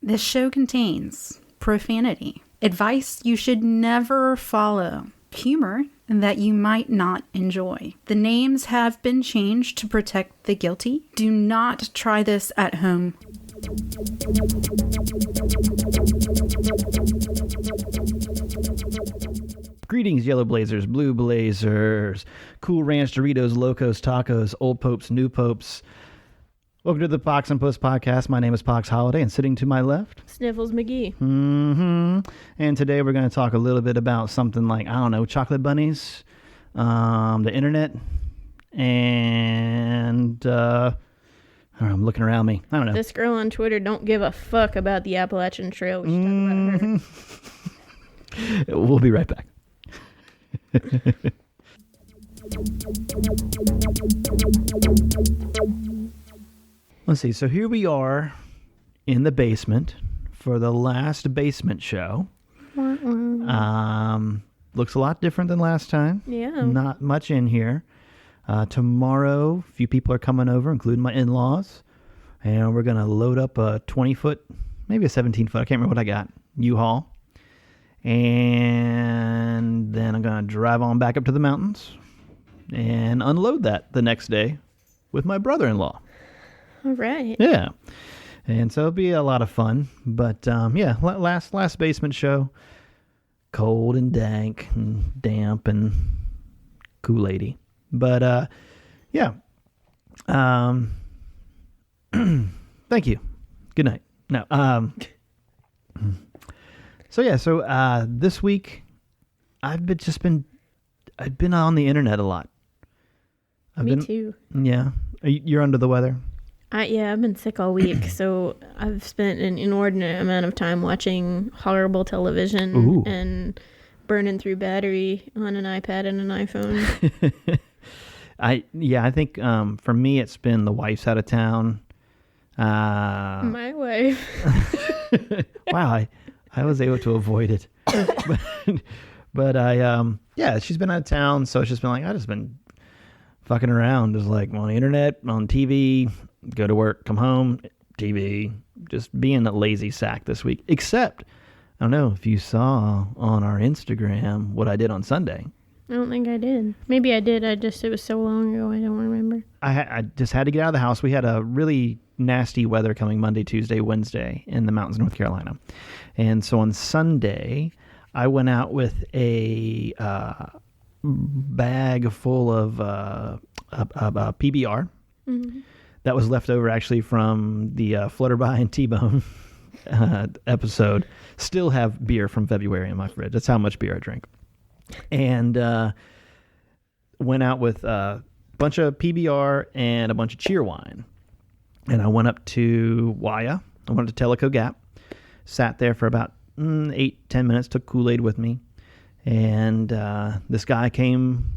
This show contains profanity, advice you should never follow, humor that you might not enjoy. The names have been changed to protect the guilty. Do not try this at home. Greetings, Yellow Blazers, Blue Blazers, Cool Ranch Doritos, Locos, Tacos, Old Popes, New Popes. Welcome to the Pox and Puss podcast. My name is Pox Holiday, and sitting to my left... Sniffles McGee. And today we're going to talk a little bit about something like, I don't know, chocolate bunnies, the internet, and... I'm looking around me. I don't know. This girl on Twitter don't give a fuck about the Appalachian Trail. We should talk about her. We'll be right back. Let's see. So here we are in the basement for the last basement show. Looks a lot different than last time. Yeah. Not much in here. Tomorrow, a few people are coming over, including my in-laws. And we're going to load up a 20-foot, maybe a 17-foot, I can't remember what I got, U-Haul. And then I'm going to drive on back up to the mountains and unload that the next day with my brother-in-law. All right. Yeah. And so it'll be a lot of fun. But, yeah, last basement show. Cold and dank and damp and Kool-Aid-y. But, yeah. Thank you. Good night. No. So this week I've been on the internet a lot. Me too. Yeah. You're under the weather? Yeah, I've been sick all week, so I've spent an inordinate amount of time watching horrible television and burning through battery on an iPad and an iPhone. I think for me it's been the wife's out of town. My wife. Wow, I was able to avoid it. but she's been out of town, so it's just been like, I've just been fucking around, just like on the internet, on TV, go to work, come home, TV, just being a lazy sack this week. Except, I don't know if you saw on our Instagram what I did on Sunday. I don't think I did. Maybe I did. It was so long ago, I don't remember. I just had to get out of the house. We had a really nasty weather coming Monday, Tuesday, Wednesday in the mountains of North Carolina. And so on Sunday, I went out with a bag full of PBR that was left over actually from the Flutterby and T-Bone episode. Still have beer from February in my fridge. That's how much beer I drink. And went out with a bunch of PBR and a bunch of cheer wine. And I went up to Waya. I went to Tellico Gap. Sat there for about 8-10 minutes. Took Kool-Aid with me. And this guy came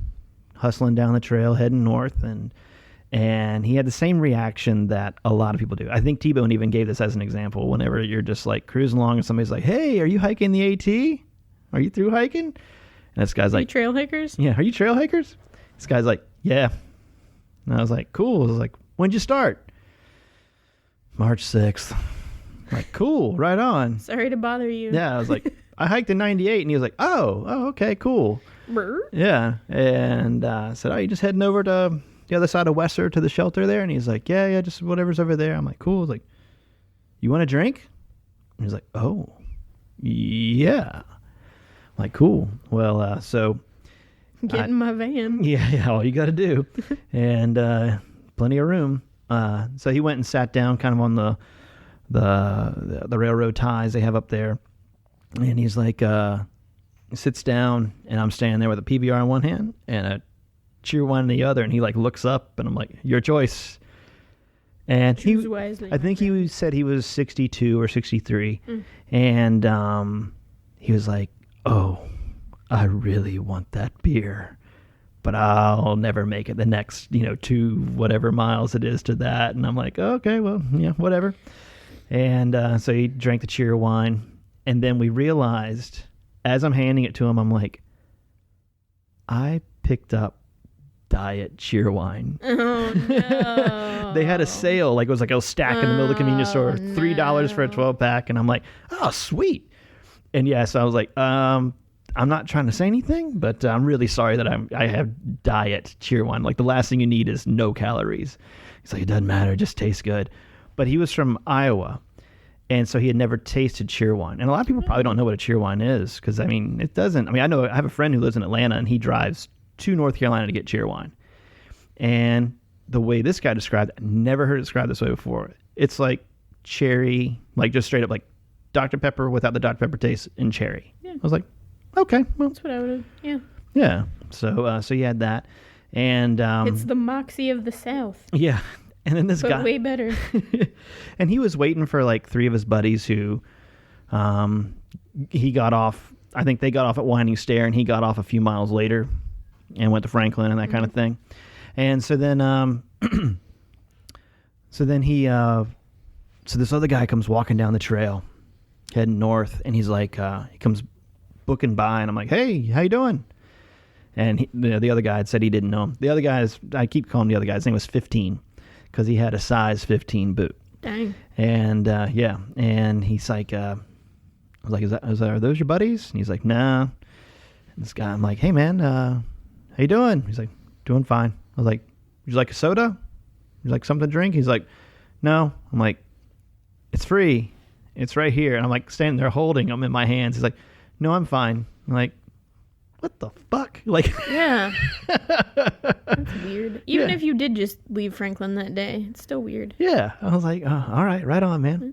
hustling down the trail, heading north. And he had the same reaction that a lot of people do. I think T-Bone even gave this as an example. Whenever you're just like cruising along and somebody's like, hey, are you hiking the AT? Are you through hiking? And this guy's like... Are you trail hikers? Yeah, are you trail hikers? This guy's like, yeah. And I was like, cool. I was like, when'd you start? March 6th. I'm like, cool, right on. Sorry to bother you. Yeah, I was like, I hiked in 98. And he was like, oh, okay, cool. Brr. Yeah. And I said, you just heading over to the other side of Wesser to the shelter there? And he's like, yeah, just whatever's over there. I'm like, cool. I was like, you want a drink? And he's like, oh, yeah. Like, cool. Well, so... Get in my van. Yeah, all you got to do. And plenty of room. So he went and sat down kind of on the railroad ties they have up there. And he's like, sits down, and I'm standing there with a PBR in one hand and a cheer wine in the other. And he like looks up, and I'm like, your choice. And Choose wisely, I think he said he was 62 or 63. And he was like, oh, I really want that beer, but I'll never make it the next, 2 whatever miles it is to that. And I'm like, okay, well, yeah, whatever. And so he drank the cheer wine. And then we realized, as I'm handing it to him, I'm like, I picked up diet cheer wine. Oh, no. They had a sale. Like, it was like a stack in the middle of the convenience store. $3 for a 12-pack. And I'm like, oh, sweet. And yeah, so I was like, I'm not trying to say anything, but I'm really sorry that I have diet cheer wine. Like, the last thing you need is no calories. He's like, it doesn't matter. It just tastes good. But he was from Iowa. And so he had never tasted cheer wine. And a lot of people probably don't know what a cheer wine is. Because, I mean, it doesn't. I mean, I have a friend who lives in Atlanta, and he drives to North Carolina to get cheer wine. And the way this guy described it, I never heard it described this way before. It's like cherry, like just straight up like Dr. Pepper without the Dr. Pepper taste in cherry. Yeah. I was like, okay, well. That's what I would have, yeah. Yeah. So he had that. And it's the moxie of the South. Yeah. And then this guy, way better. And he was waiting for like 3 of his buddies who he got off. I think they got off at Winding Stair, and he got off a few miles later and went to Franklin and that kind of thing. And so then so this other guy comes walking down the trail heading north, and he's like he comes booking by, and I'm like, hey, how you doing? And the other guy had said he didn't know him. The other guy I keep calling him the other guy. His name was 15. Because he had a size 15 boot. Dang. And, yeah. And he's like, I was like, are those your buddies? And he's like, nah. And this guy, I'm like, hey, man, how you doing? He's like, doing fine. I was like, would you like a soda? Would you like something to drink? He's like, no. I'm like, it's free. It's right here. And I'm like standing there holding them in my hands. He's like, no, I'm fine. I'm like, what the fuck? Like, yeah. That's weird. Even if you did just leave Franklin that day, it's still weird. Yeah. I was like, oh, all right, right on, man. Mm-hmm.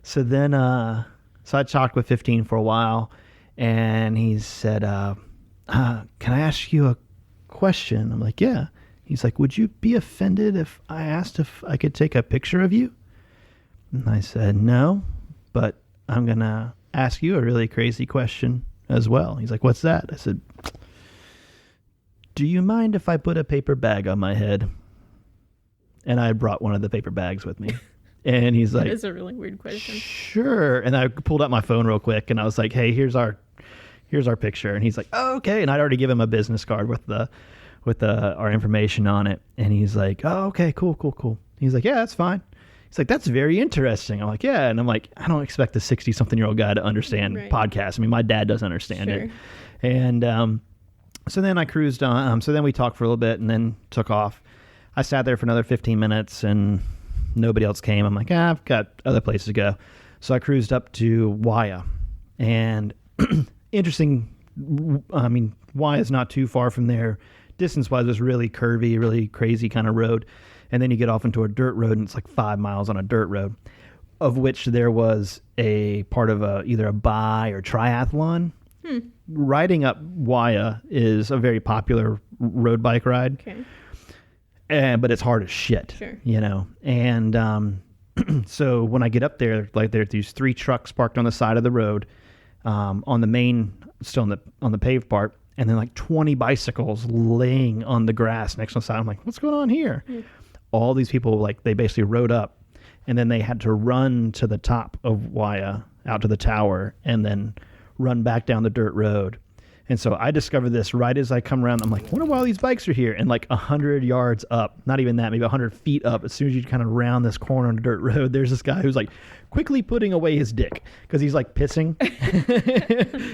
So then, so I talked with 15 for a while, and he said, can I ask you a question? I'm like, yeah. He's like, would you be offended if I asked if I could take a picture of you? And I said, no, but I'm going to ask you a really crazy question as well. He's like, what's that? I said, do you mind if I put a paper bag on my head? And I brought one of the paper bags with me. And he's like, that is a really weird question. Sure. And I pulled out my phone real quick, and I was like, hey, here's our picture. And he's like, oh, okay. And I'd already given him a business card with our information on it. And he's like, oh, okay, cool. He's like, yeah, that's fine. He's like, that's very interesting. I'm like, yeah. And I'm like, I don't expect a 60-something-year-old guy to understand podcasts. I mean, my dad doesn't understand it. And so then I cruised on. So then we talked for a little bit and then took off. I sat there for another 15 minutes and nobody else came. I'm like, I've got other places to go. So I cruised up to Waya. And interesting, I mean, Waya is not too far from there. Distance-wise, it's really curvy, really crazy kind of road. And then you get off into a dirt road, and it's like 5 miles on a dirt road, of which there was a part of either a bi or triathlon. Riding up Waya is a very popular road bike ride. Okay. But it's hard as shit, you know. And so when I get up there, like there are these 3 trucks parked on the side of the road, on the main, still on the paved part, and then like 20 bicycles laying on the grass next to the side. I'm like, what's going on here? All these people, like, they basically rode up, and then they had to run to the top of Waya, out to the tower, and then run back down the dirt road. And so I discovered this right as I come around. I'm like, wonder why all these bikes are here. And like 100 yards up, not even that, maybe 100 feet up, as soon as you kind of round this corner on the dirt road, there's this guy who's like quickly putting away his dick because he's like pissing.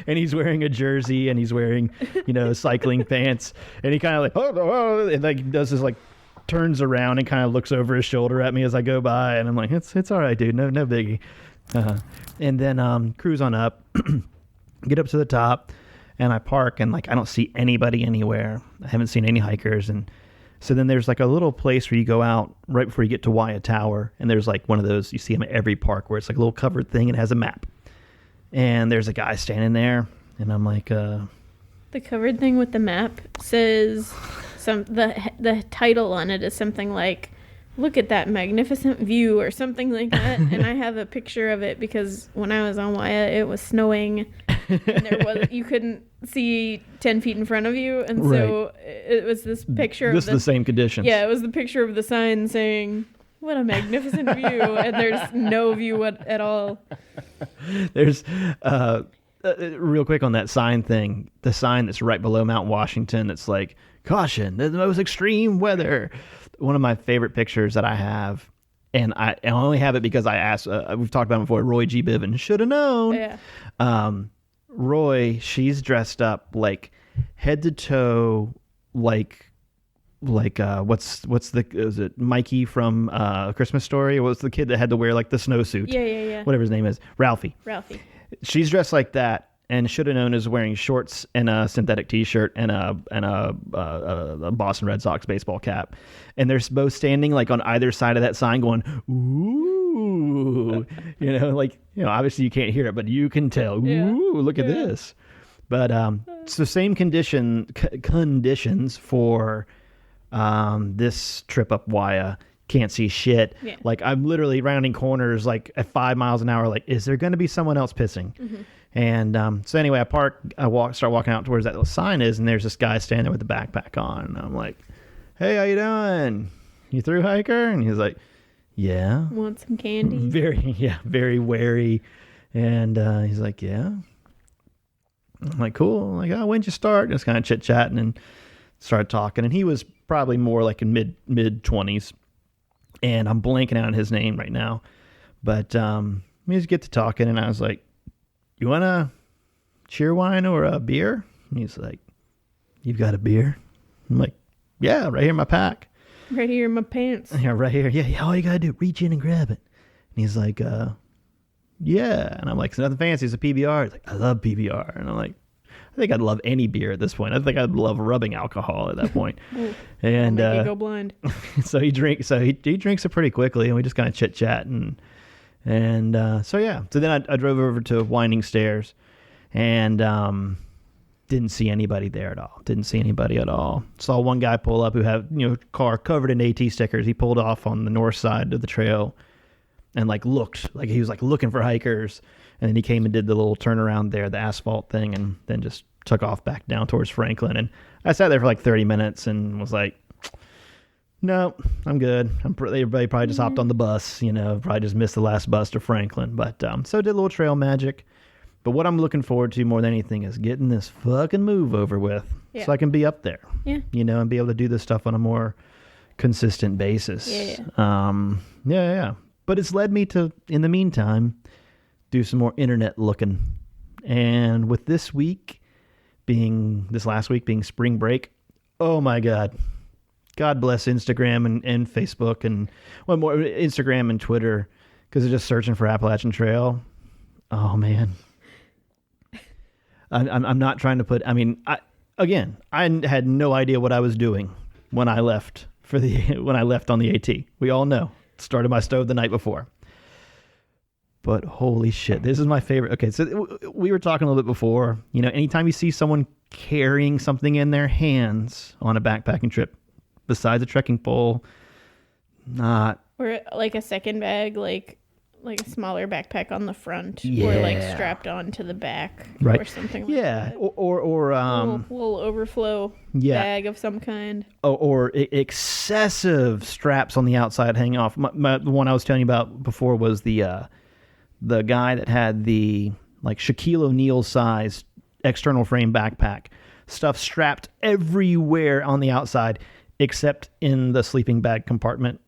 And he's wearing a jersey, and he's wearing, you know, cycling pants. And he kind of like, oh, and like does this like, turns around and kind of looks over his shoulder at me as I go by, and I'm like, it's all right, dude, no biggie. And then cruise on up, get up to the top, and I park, and like I don't see anybody anywhere. I haven't seen any hikers. And so then there's like a little place where you go out right before you get to Waya Tower, and there's like one of those, you see them at every park, where it's like a little covered thing and it has a map, and there's a guy standing there, and I'm like, the covered thing with the map says the title on it is something like, look at that magnificent view, or something like that. And I have a picture of it because when I was on Waya, it was snowing, and you couldn't see 10 feet in front of you, and so it was this picture. This is the same conditions. Yeah, it was the picture of the sign saying, what a magnificent view, and there's no view at all. There's real quick on that sign thing, the sign that's right below Mount Washington that's like, caution, the most extreme weather. One of my favorite pictures that I have, and I only have it because I asked, we've talked about it before, Roy G. Biven, should have known. Yeah. Roy, she's dressed up like head to toe, like what's the, is it Mikey from A Christmas Story? Or was the kid that had to wear like the snowsuit? Yeah. Whatever his name is. Ralphie. She's dressed like that, and should have known is wearing shorts and a synthetic T-shirt and a Boston Red Sox baseball cap, and they're both standing like on either side of that sign, going ooh, obviously you can't hear it, but you can tell. Ooh, look at this. But it's the same conditions for this trip up Waya. Can't see shit. Yeah. Like I'm literally rounding corners like at 5 miles an hour. Like, is there going to be someone else pissing? Mm-hmm. And so anyway, start walking out towards that little sign is, and there's this guy standing there with the backpack on. And I'm like, hey, how you doing? You Thru-Hiker? And he's like, yeah. Want some candy? Very wary. And he's like, yeah. I'm like, cool. I'm like, oh, when'd you start? Just kind of chit chatting and started talking. And he was probably more like in mid 20s. And I'm blanking out on his name right now. But we just get to talking, and I was like, you want a cheer wine or a beer? And he's like, you've got a beer? I'm like, yeah, right here in my pack. Right here in my pants. Yeah, right here. Yeah, all you got to do, reach in and grab it. And he's like, yeah. And I'm like, it's nothing fancy. It's a PBR. He's like, I love PBR. And I'm like, I think I'd love any beer at this point. I think I'd love rubbing alcohol at that point. And make you go blind. So he drinks it pretty quickly, and we just kind of chit chat and so yeah. So then I drove over to Winding Stairs, and didn't see anybody there at all. Saw one guy pull up who had car covered in AT stickers. He pulled off on the north side of the trail, and looked like he was looking for hikers. And then he came and did the little turnaround there, the asphalt thing, and then just took off back down towards Franklin. And I sat there for 30 minutes and was like, no, I'm good. Everybody probably just hopped on the bus, probably just missed the last bus to Franklin. But so did a little trail magic. But what I'm looking forward to more than anything is getting this fucking move over with, so I can be up there, and be able to do this stuff on a more consistent basis. Yeah. But it's led me to, in the meantime, do some more internet looking. And with this last week being spring break, oh my God bless Instagram and Facebook and more Instagram and Twitter, because they're just searching for Appalachian Trail. Oh man. I'm not trying to put, I had no idea what I was doing when I left on the AT. We all know. Started my stove the night before. But holy shit, this is my favorite. Okay, so we were talking a little bit before. Anytime you see someone carrying something in their hands on a backpacking trip, besides a trekking pole, not... Or a second bag, like a smaller backpack on the front, or strapped onto the back, right, or something like that. Or little overflow bag of some kind. Or excessive straps on the outside hanging off. The one I was telling you about before was the guy that had the Shaquille O'Neal sized external frame backpack, stuff strapped everywhere on the outside except in the sleeping bag compartment,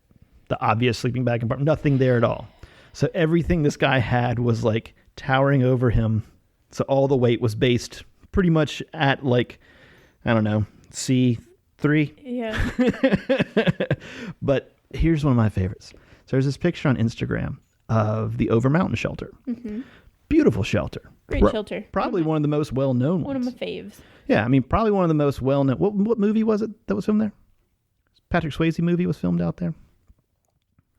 the obvious sleeping bag compartment, nothing there at all. So everything this guy had was towering over him. So all the weight was based pretty much at C3. Yeah. But here's one of my favorites. So there's this picture on Instagram of the Over Mountain shelter. Mm-hmm. Beautiful shelter. Great shelter. Probably one of the most well-known ones. One of my faves. Yeah, probably one of the most well-known. What movie was it that was filmed there? Patrick Swayze movie was filmed out there.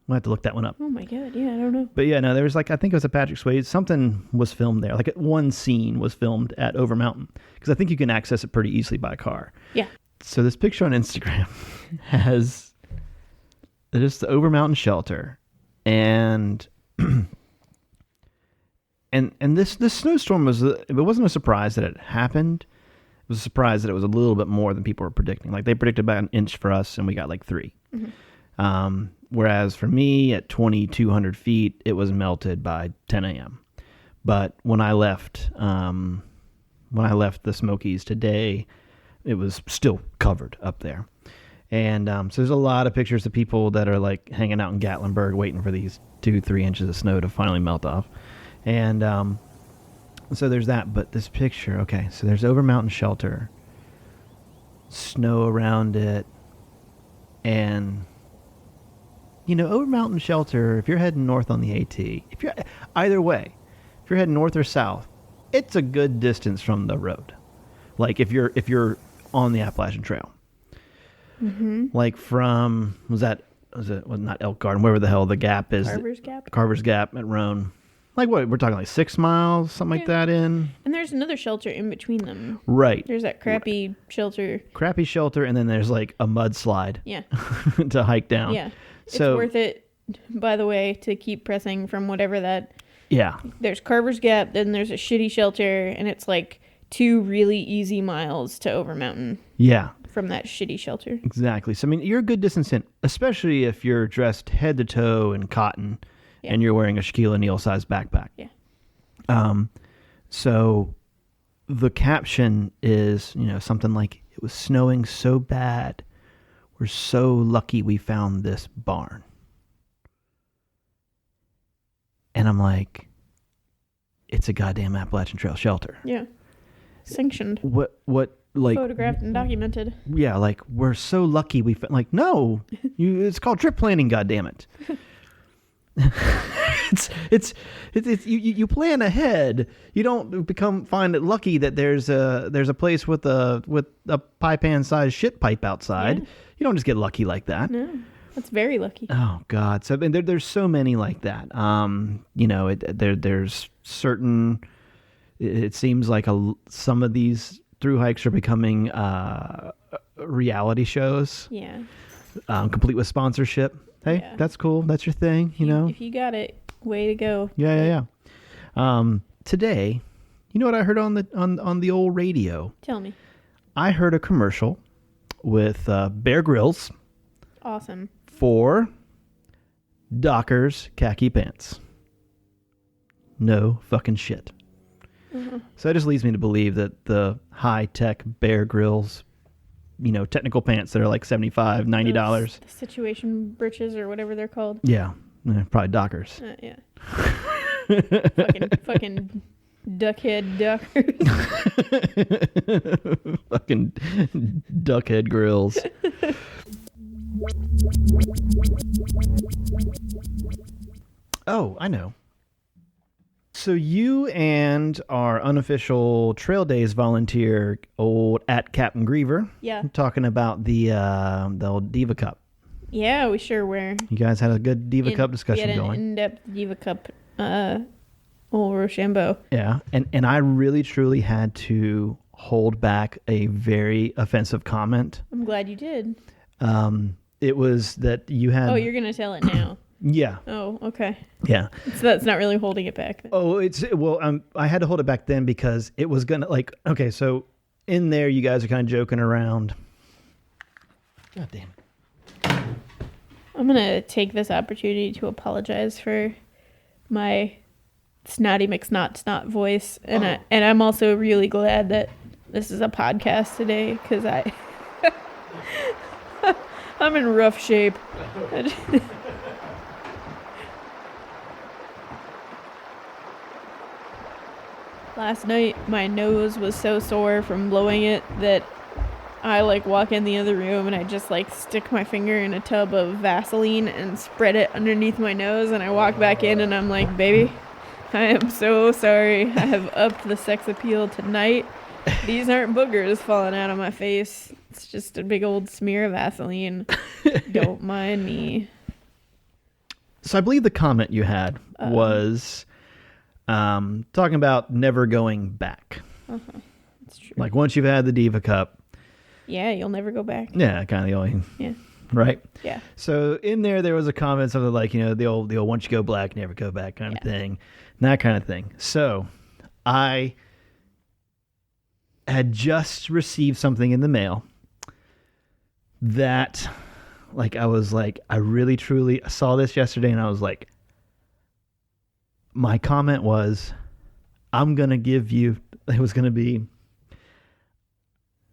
We'll have to look that one up. Oh my God, yeah, I don't know. But yeah, no, there was I think it was a Patrick Swayze. Something was filmed there. One scene was filmed at Over Mountain, because I think you can access it pretty easily by car. Yeah. So this picture on Instagram has just the Over Mountain shelter, and this snowstorm it wasn't a surprise that it happened. It was a surprise that it was a little bit more than people were predicting. They predicted about an inch for us, and we got 3. Mm-hmm. Whereas for me, at 2,200 feet, it was melted by 10 a.m. But when I left the Smokies today, it was still covered up there. And so there's a lot of pictures of people that are like hanging out in Gatlinburg waiting for these 2-3 inches of snow to finally melt off. And so there's that. But this picture, okay, so there's Over Mountain Shelter, snow around it. And, Over Mountain Shelter, if you're heading north on the AT, if you're heading north or south, it's a good distance from the road. Like if you're on the Appalachian Trail. Mm-hmm. Like from, was it not Elk Garden, wherever the hell the gap is. Carver's Gap at Roan. Like what, we're talking like 6 miles, something like that in. And there's another shelter in between them. Right. There's that crappy shelter. And then there's like a mudslide. Yeah. to hike down. Yeah. So, it's worth it, by the way, to keep pressing from whatever that. Yeah. There's Carver's Gap, then there's a shitty shelter, and it's like 2 really easy miles to Over Mountain. Yeah. From that shitty shelter. Exactly. So, I mean, you're a good distance in, especially if you're dressed head to toe in cotton and you're wearing a Shaquille O'Neal-sized backpack. Yeah. So the caption is, something like, it was snowing so bad. We're so lucky we found this barn. And I'm like, it's a goddamn Appalachian Trail shelter. Yeah. Sanctioned. What like photographed and documented. Yeah, like we're so lucky we like no, it's called trip planning, goddammit. it's you plan ahead. You don't find it lucky that there's a place with a pie pan sized shit pipe outside. Yeah. You don't just get lucky like that. No. That's very lucky. Oh God! So I mean, there's so many like that. There's certain. It seems like some of these Thru-Hikes are becoming reality shows. Yeah. Complete with sponsorship. Hey, that's cool. That's your thing. If you got it, way to go. Yeah. Today, you know what I heard on the old radio? Tell me. I heard a commercial with Bear Grylls. Awesome. For Dockers khaki pants. No fucking shit. Mm-hmm. So that just leads me to believe that the high-tech Bear Grylls, technical pants that are like $75, $90. The situation britches or whatever they're called. Yeah, probably Dockers. Yeah. fucking duckhead Dockers. Fucking duckhead grills. Oh, I know. So you and our unofficial Trail Days volunteer, at Captain Griever, talking about the old Diva Cup. Yeah, we sure were. You guys had a good Diva Cup discussion going. An in-depth Diva Cup, old Rochambeau. Yeah, and I really truly had to hold back a very offensive comment. I'm glad you did. It was that you had... Oh, you're going to tell it now. Yeah. Oh, okay. Yeah. So that's not really holding it back then. Oh, I had to hold it back then because it was going to okay, so in there you guys are kind of joking around. God damn. I'm going to take this opportunity to apologize for my snotty McSnot voice. And I'm also really glad that this is a podcast today because I'm in rough shape. Last night, my nose was so sore from blowing it that I walk in the other room and I just stick my finger in a tub of Vaseline and spread it underneath my nose, and I walk back in and I'm like, baby, I am so sorry. I have upped the sex appeal tonight. These aren't boogers falling out of my face. It's just a big old smear of Vaseline. Don't mind me. So I believe the comment you had was talking about never going back. Uh-huh. That's true. Once you've had the Diva Cup. Yeah, you'll never go back. Yeah, kind of the only. Yeah. Right? Yeah. So in there was a comment, something like, the old once you go black, never go back kind of thing. And that kind of thing. So I had just received something in the mail that I was I really truly saw this yesterday and I was my comment was, I'm going to give you, it was going to be,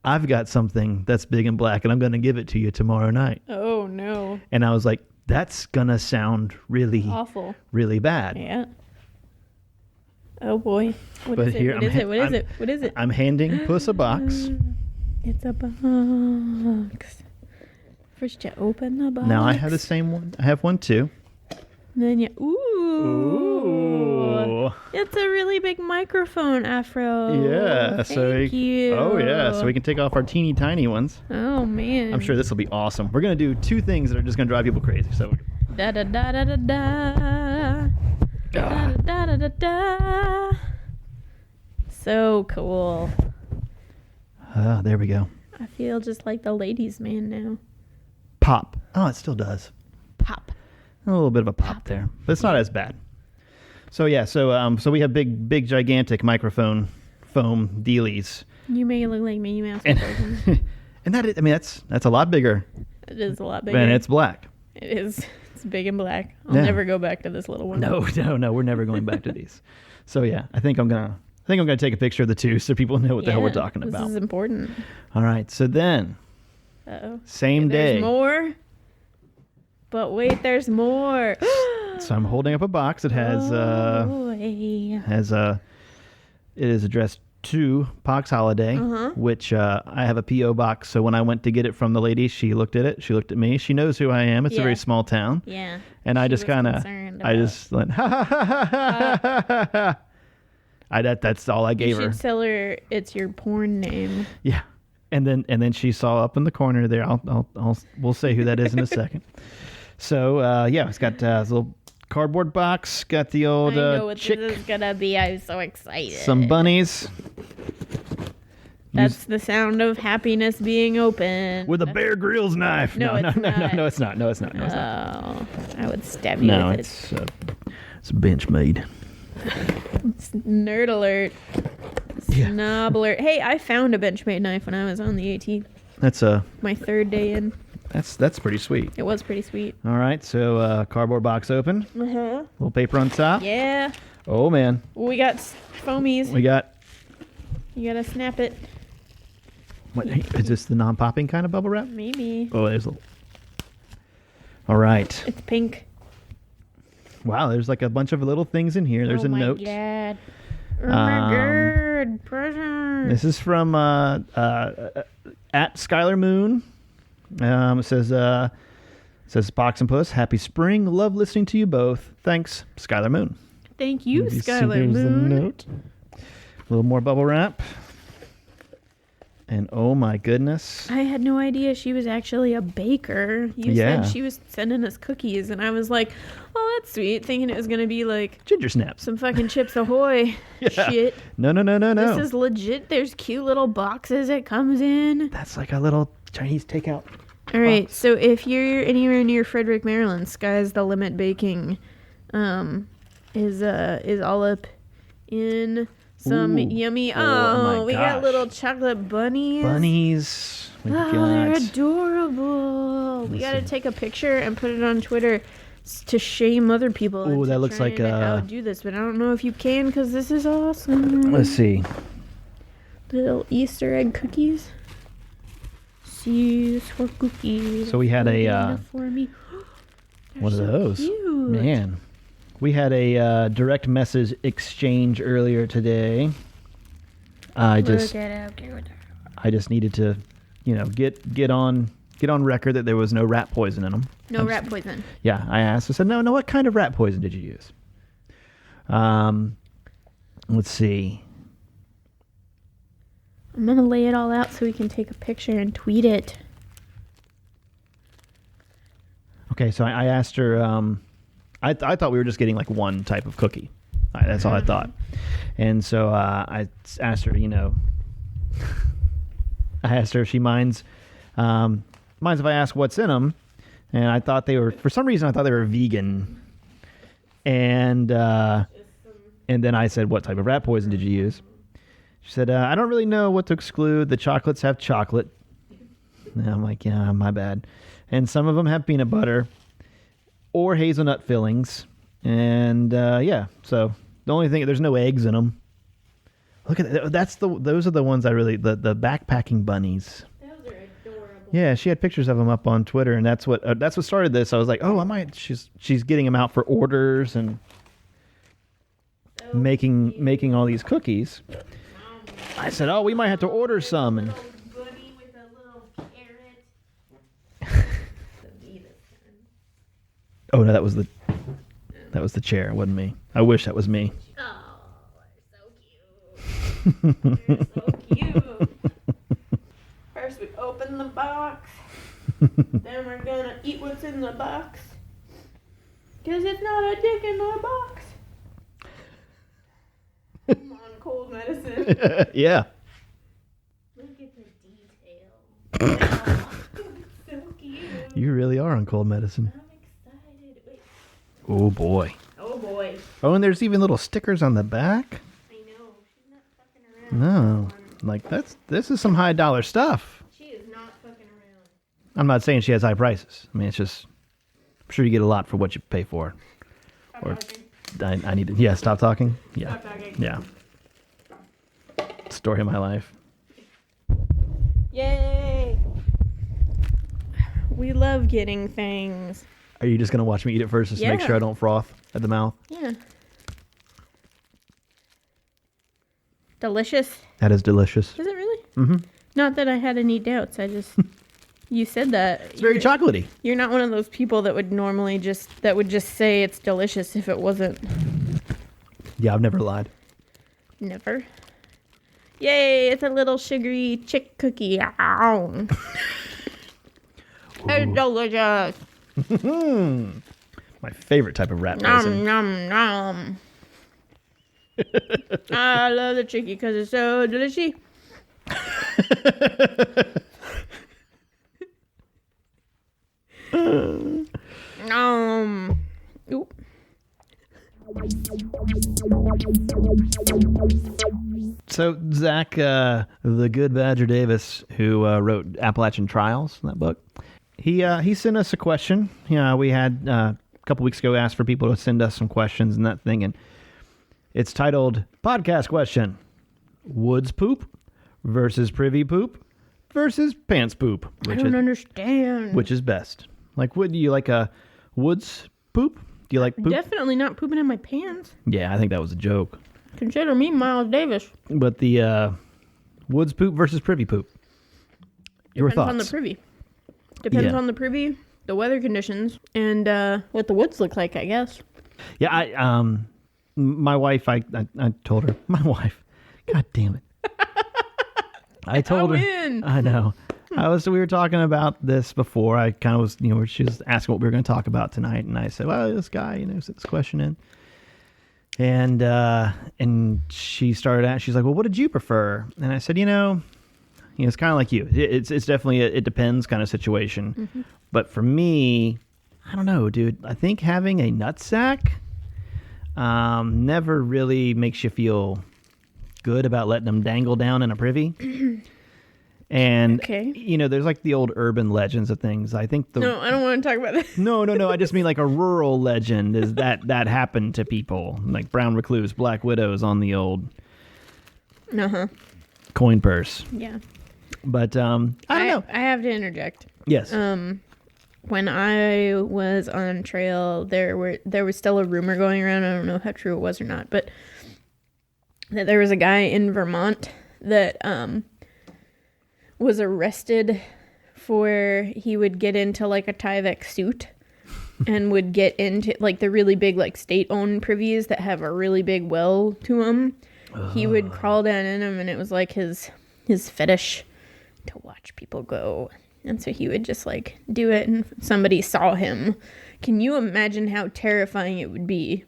I've got something that's big and black and I'm going to give it to you tomorrow night. Oh, no. And I was like, that's going to sound really Awful. Really bad. Yeah. Oh, boy. What But is it? here What I'm is it? What is it? What is it? I'm handing Puss a box. It's a box. First you open the box. Now I have the same one. I have one too. Then you... Ooh. It's a really big microphone, Afro. Yeah. Thank you. Oh, yeah. So we can take off our teeny tiny ones. Oh, man. I'm sure this will be awesome. We're going to do two things that are just going to drive people crazy. So Da da da da da da. Da da da da da. So cool. there we go. I feel just like the ladies' man now. Pop. Oh, it still does. Pop. A little bit of a pop there, but it's not as bad. So yeah, so we have big, gigantic microphone foam dealies, You make it look like Minnie Mouse. and and that is, I mean that's a lot bigger, It is a lot bigger. and it's black. It is. It's big and black. I'll Yeah. never go back to this little one. No, we're never going back to these. So yeah, I think I'm gonna take a picture of the two so people know what the hell we're talking about. This is important. All right, so then Uh-oh. same day. There's more. But wait, there's more. So I'm holding up a box that has it is addressed to Pox Holiday, which I have a P.O. box. So when I went to get it from the lady, she looked at it. She looked at me. She knows who I am. It's a Yeah. very small town. Yeah. And I She just was kind of, concerned I about- just went, ha ha ha ha ha ha ha. That's all I You gave her. should tell her it's your porn name. Yeah. And then she saw up in the corner there. We'll say who that is in a second. So yeah, it's got this little cardboard box. Got the old I know what chick. this is gonna be. I'm so excited. Some bunnies. That's the sound of happiness being open. With a Bear Grylls knife. No, no, it's no, not. no, it's not. No, it's not. No, it's not. Oh, I would stab you No, with it's bench made. it. It's nerd alert. Yeah. Snob alert. Hey, I found a Benchmade knife when I was on the AT. That's My third day in. that's pretty sweet. It was pretty sweet. All right, so cardboard box open. Uh-huh. Little paper on top. Yeah. Oh man, We got foamies. we got. You gotta snap it. What is this? The non-popping kind of bubble wrap? Maybe. Oh, there's a. All right. It's pink. Wow, there's like a bunch of little things in here. There's a note. God. Oh my god. Present. This is from at Skylar Moon. It says Box and Puss, happy spring. Love listening to you both. Thanks, Skylar Moon. Thank you, Maybe Skylar there's the Moon. note. A little more bubble wrap. And oh my goodness. I had no idea she was actually a baker. You Yeah. said she was sending us cookies, and I was like, oh, that's sweet, thinking it was going to be like Ginger snaps. some fucking Chips Ahoy Yeah. shit. No. This is legit. There's cute little boxes it comes in. That's like a little Chinese takeout. All right, box. so if you're anywhere near Frederick, Maryland, Sky's the Limit Baking is all up in some Ooh. yummy. Oh, Oh, my we got gosh. little chocolate bunnies. Bunnies. We Oh, they're got. adorable. We Let's got to see. take a picture and put it on Twitter to shame other people. Ooh, into that looks trying like, to outdo this, but I don't know if you can because this is awesome. Let's see. Little Easter egg cookies. C's for cookies. So we had a, for me. one of so those. Cute. Man. We had a direct message exchange earlier today. I just needed to, get on record that there was no rat poison in them. No rat poison. Yeah, I asked. I said, no. What kind of rat poison did you use? Let's see. I'm gonna lay it all out so we can take a picture and tweet it. Okay, so I asked her. I thought we were just getting like one type of cookie. That's all I thought. And so I asked her, I asked her if she minds if I ask what's in them. And I thought they were, for some reason, I thought they were vegan. And then I said, what type of rat poison did you use? She said, I don't really know what to exclude. The chocolates have chocolate. And I'm like, yeah, my bad. And some of them have peanut butter or hazelnut fillings. And yeah, so the only thing, there's no eggs in them. Look at that. Those are the ones I really the backpacking bunnies. Those are adorable. Yeah, she had pictures of them up on Twitter, and that's what started this. I was like, oh, I might. She's getting them out for orders and making all these cookies. I said, oh, we might have to order some. And Buddy with a little carrot. oh no, that was the chair. It wasn't me. I wish that was me. Oh, they're so cute. They're so cute. First we open the box. Then we're gonna eat what's in the box. Because it's not a dick in the box. Come on, cold medicine. Yeah. Look at the detail. Oh, so cute. You really are on cold medicine. I'm excited. Wait. Oh boy. Oh boy. Oh, and there's even little stickers on the back. I know. She's not fucking around. No. Like this is some high dollar stuff. She is not fucking around. I'm not saying she has high prices. I mean, it's just I'm sure you get a lot for what you pay for. Stop Or talking. I need to stop talking. Yeah. Stop talking. Yeah. Story of my life. Yay! We love getting things. Are you just gonna watch me eat it first, just to make Yeah. sure I don't froth at the mouth? Yeah. Delicious. That is delicious. Is it really? Mm-hmm. Not that I had any doubts. I just you said that. It's very chocolatey. You're not one of those people that would normally just say it's delicious if it wasn't. Yeah, I've never lied. Never. Yay! It's a little sugary chick cookie. Ow. It's delicious. My favorite type of rat Nom poison. nom nom. I love the chicky because it's so delicious. Oop. So Zach, the good Badger Davis, who wrote Appalachian Trials, that book, he sent us a question. We had a couple weeks ago asked for people to send us some questions and that thing, and it's titled Podcast Question: Woods poop versus privy poop versus pants poop. I don't understand. Which is best? Like, do you like a woods poop? Do you like poop? Definitely not pooping in my pants. Yeah, I think that was a joke. Consider me Miles Davis. But the woods poop versus privy poop. Your Depends thoughts? on the privy. Depends Yeah. on the privy, the weather conditions, and what the woods look like, I guess. Yeah, my wife, I told her, my wife, God damn it. I told her, win. I know. We were talking about this before. I kind of was, she was asking what we were going to talk about tonight. And I said, well, this guy, sent this question in. And she started out, she's like, well, what did you prefer? And I said, it's kind of like you. It's definitely it depends kind of situation. Mm-hmm. But for me, I don't know, dude. I think having a nutsack never really makes you feel good about letting them dangle down in a privy. And, Okay. There's like the old urban legends of things. I think No, I don't want to talk about that. No. I just mean like a rural legend is that happened to people. Like brown recluse, black widows on the old coin purse. Yeah. But I don't know. I have to interject. Yes. When I was on trail, there was still a rumor going around. I don't know how true it was or not, but that there was a guy in Vermont that was arrested for he would get into like a Tyvek suit and would get into like the really big like state-owned privies that have a really big well to them. He would crawl down in them, and it was like his fetish to watch people go. And so he would just like do it, and somebody saw him. Can you imagine how terrifying it would be?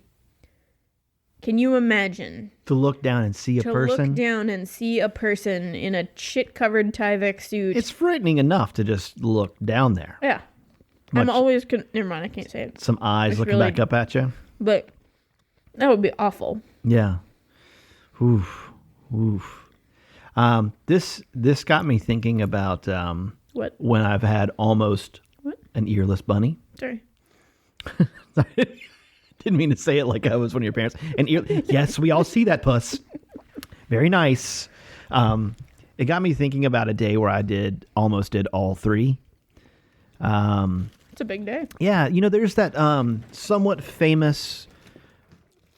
Can you imagine? To look down and see a person? To look down and see a person in a shit-covered Tyvek suit. It's frightening enough to just look down there. Yeah. Much- I'm always... never mind, I can't say it. Some eyes It's looking really- back up at you. But that would be awful. Yeah. Oof. This got me thinking about What? when I've had almost What? an earless bunny. Sorry. Didn't mean to say it like I was one of your parents. Yes, we all see that, Puss. Very nice. It got me thinking about a day where I almost did all three. It's a big day. Yeah, there's that somewhat famous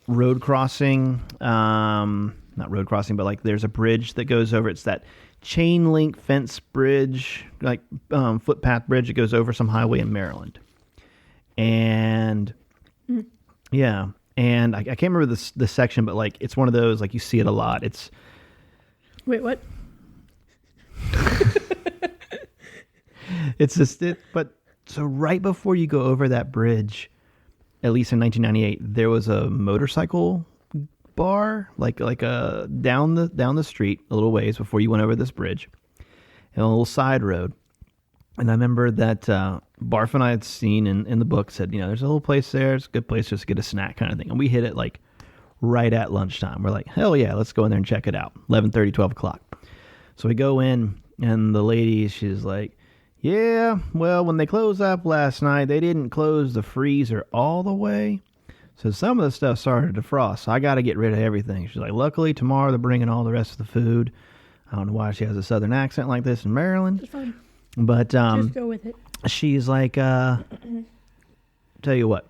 road crossing. Not road crossing, but like there's a bridge that goes over. It's that chain link fence bridge, like footpath bridge that goes over some highway in Maryland. And yeah, and I can't remember the section, but like it's one of those, like you see it a lot. It's Wait, what? it's just but so right before you go over that bridge, at least in 1998, there was a motorcycle bar, like a down the street a little ways before you went over this bridge, and a little side road. And I remember that Barf and I had seen in the book said, there's a little place there. It's a good place just to get a snack kind of thing. And we hit it like right at lunchtime. We're like, hell yeah, let's go in there and check it out. 11:30, 12 o'clock. So we go in, and the lady, she's like, yeah, well, when they closed up last night, they didn't close the freezer all the way. So some of the stuff started to defrost. So I got to get rid of everything. She's like, luckily, tomorrow they're bringing all the rest of the food. I don't know why she has a southern accent like this in Maryland. It's fine. But Just go with it. she's like, tell you what,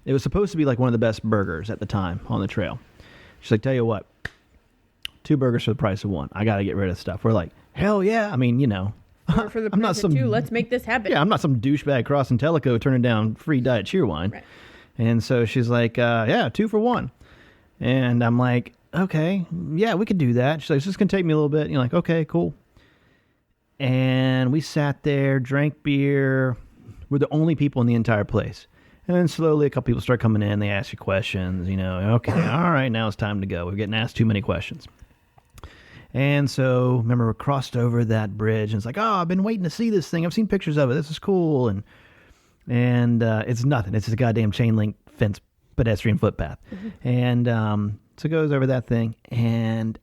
it was supposed to be like one of the best burgers at the time on the trail. She's like, tell you what, 2 burgers for the price of 1. I got to get rid of stuff. We're like, hell yeah. I mean, Or for the I'm not price of 2, let's make this happen. Yeah, I'm not some douchebag crossing Teleco turning down free diet cheer wine. Right. And so she's like, yeah, 2 for 1. And I'm like, okay, yeah, we could do that. She's like, it's just going to take me a little bit. And you're like, okay, cool. And we sat there, drank beer. We're the only people in the entire place. And then slowly a couple people start coming in. They ask you questions, okay, all right, now it's time to go. We're getting asked too many questions. And so, remember, we crossed over that bridge, and it's like, oh, I've been waiting to see this thing. I've seen pictures of it. This is cool. And it's nothing. It's just a goddamn chain link fence pedestrian footpath. Mm-hmm. And so it goes over that thing. And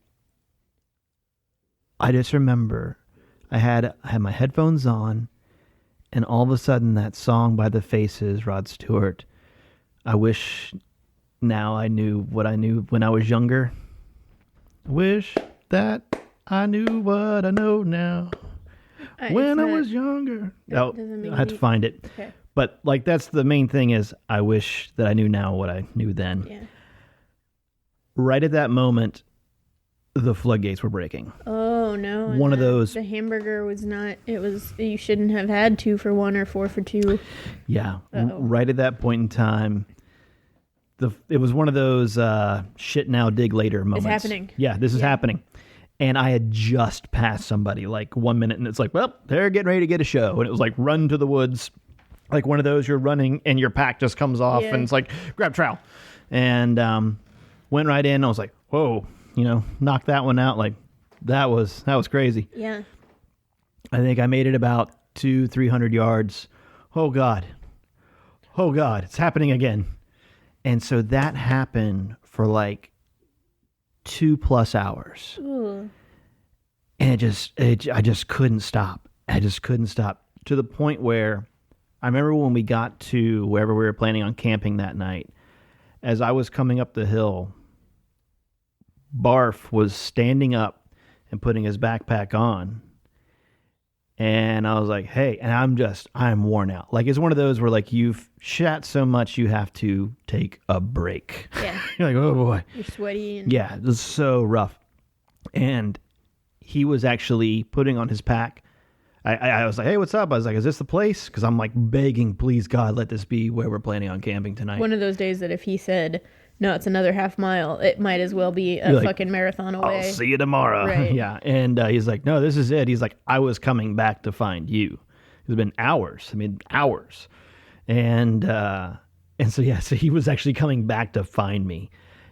I just remember I had my headphones on, and all of a sudden that song by The Faces, Rod Stewart, I wish now I knew what I knew when I was younger. Wish that I knew what I know now when I was younger. Oh, I had to find it. Okay. But like that's the main thing is I wish that I knew now what I knew then. Yeah. Right at that moment, the floodgates were breaking. Oh no! One of those. The hamburger was not. It was. You shouldn't have had 2 for 1 or 4 for 2. Yeah. Right at that point in time, it was one of those shit now dig later moments. It's happening. Yeah, this is happening. And I had just passed somebody like 1 minute, and it's like, well, they're getting ready to get a show, and it was like run to the woods, like one of those you're running and your pack just comes off, and it's like grab trowel, and went right in. I was like, whoa. Knocked that one out. Like that was crazy. Yeah. I think I made it about 200-300 yards. Oh God, it's happening again. And so that happened for like 2+ hours. Ooh. And I just couldn't stop. To the point where I remember when we got to wherever we were planning on camping that night, as I was coming up the hill, Barf was standing up and putting his backpack on. And I was like, hey, and I'm worn out. Like, it's one of those where like you've shat so much you have to take a break. Yeah. You're like, oh boy. You're sweaty. And... Yeah, it was so rough. And he was actually putting on his pack. I was like, hey, what's up? I was like, is this the place? Because I'm like begging, please God, let this be where we're planning on camping tonight. One of those days that if he said, no, it's another half mile, it might as well be a fucking marathon away. I'll see you tomorrow. Right. Yeah. And he's like, no, this is it. He's like, I was coming back to find you. It's been hours. Hours. And so, yeah, so he was actually coming back to find me.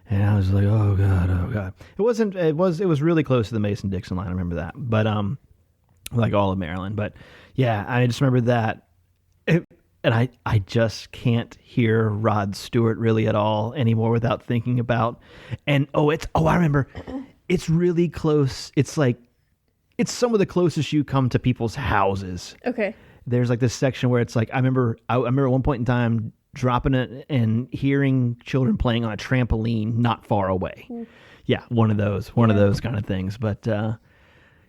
And I was like, oh God. It was really close to the Mason-Dixon line. I remember that. But, like all of Maryland. But yeah, I just remember that. And I just can't hear Rod Stewart really at all anymore without thinking about. And I remember, it's really close. It's like, it's some of the closest you come to people's houses. Okay. There's like this section where it's like, I remember at one point in time dropping it and hearing children playing on a trampoline not far away. Mm. Yeah, one of those kind of things. But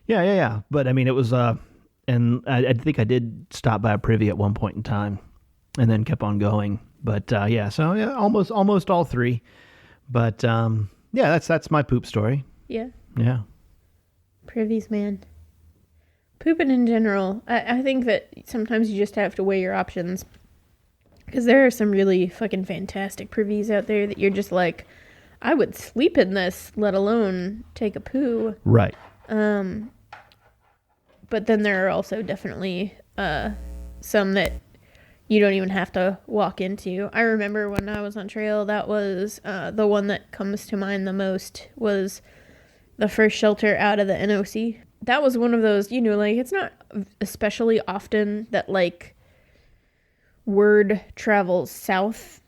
yeah. But I mean, it was, and I think I did stop by a Privy at one point in time, and then kept on going. But so yeah, almost all three. But yeah, that's my poop story. Yeah. Yeah. Privies, man. Pooping in general, I think that sometimes you just have to weigh your options. Because there are some really fucking fantastic privies out there that you're just like, I would sleep in this, let alone take a poo. Right. But then there are also definitely some that you don't even have to walk into. I remember when I was on trail, that was the one that comes to mind the most was the first shelter out of the NOC. That was one of those, like, it's not especially often that, like, word travels south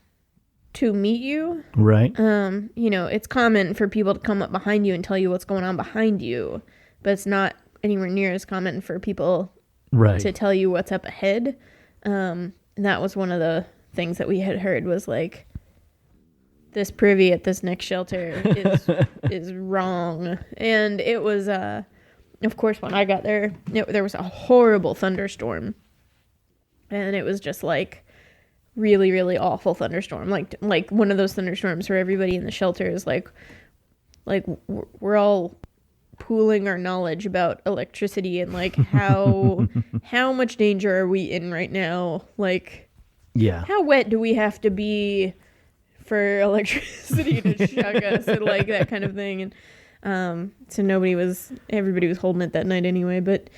to meet you. Right. It's common for people to come up behind you and tell you what's going on behind you, but it's not anywhere near as common for people to tell you what's up ahead. And that was one of the things that we had heard was like, this privy at this next shelter is wrong. And it was, of course, when I got there, there was a horrible thunderstorm. And it was just like really, really awful thunderstorm. Like one of those thunderstorms where everybody in the shelter is like we're all pooling our knowledge about electricity and like how much danger are we in right now? Like, yeah, how wet do we have to be for electricity to shock us and like that kind of thing? And so everybody was holding it that night anyway, but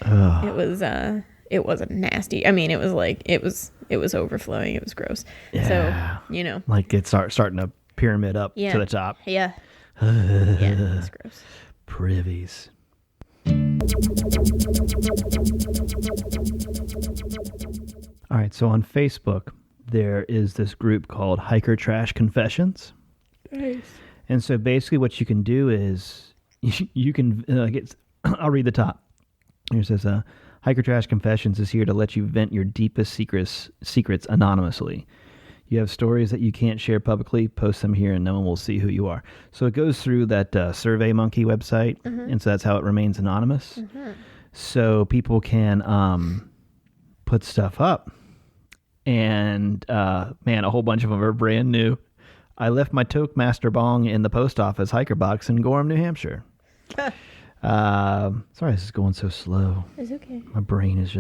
it wasn't nasty. I mean, it was like, it was overflowing. It was gross. Yeah. So, like it's starting to pyramid up to the top. Yeah. Yeah, it's gross. Privies. All right. So on Facebook, there is this group called Hiker Trash Confessions. Nice. And so basically what you can do is you can, I'll read the top. Here it says, Hiker Trash Confessions is here to let you vent your deepest secrets anonymously. You have stories that you can't share publicly, post them here and no one will see who you are. So it goes through that SurveyMonkey website, and so that's how it remains anonymous. So people can put stuff up. And, man, a whole bunch of them are brand new. I left my Toastmaster bong in the post office hiker box in Gorham, New Hampshire. Sorry, this is going so slow. It's okay. My brain is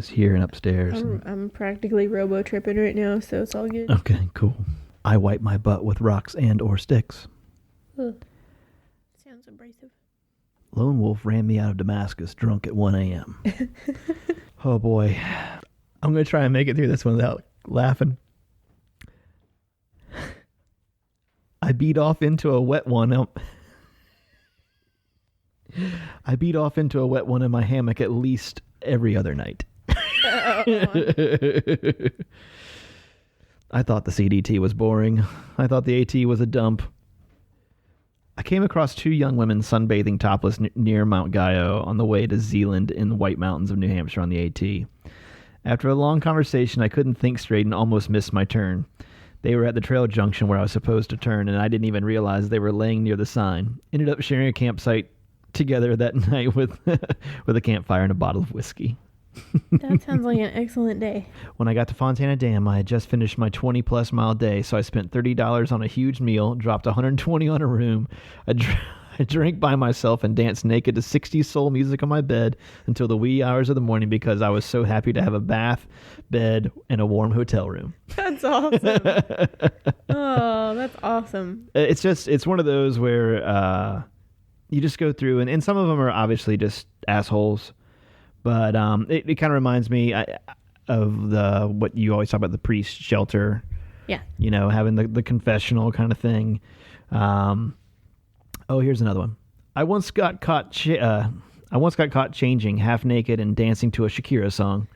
here and upstairs. I'm practically robo-tripping right now, so it's all good. Okay, cool. I wipe my butt with rocks and or sticks. Ugh. Sounds abrasive. Lone wolf ran me out of Damascus drunk at 1 a.m. Oh boy. I'm going to try and make it through this one without laughing. I beat off into a wet one in my hammock at least every other night. I thought the CDT was boring. I thought the AT was a dump. I came across two young women sunbathing topless near Mount Gio on the way to Zealand in the White Mountains of New Hampshire on the AT. After a long conversation, I couldn't think straight and almost missed my turn. They were at the trail junction where I was supposed to turn, and I didn't even realize they were laying near the sign. Ended up sharing a campsite together that night with a campfire and a bottle of whiskey. That sounds like an excellent day. When I got to Fontana Dam, I had just finished my 20-plus mile day, so I spent $30 on a huge meal, dropped $120 on a room. I drank by myself and danced naked to 60s soul music on my bed until the wee hours of the morning because I was so happy to have a bath, bed, and a warm hotel room. That's awesome. Oh, that's awesome. It's one of those where you just go through, and some of them are obviously just assholes. But it kind of reminds me of what you always talk about, the priest shelter. Yeah. Having the confessional kind of thing. Here's another one. I once got caught changing half naked and dancing to a Shakira song.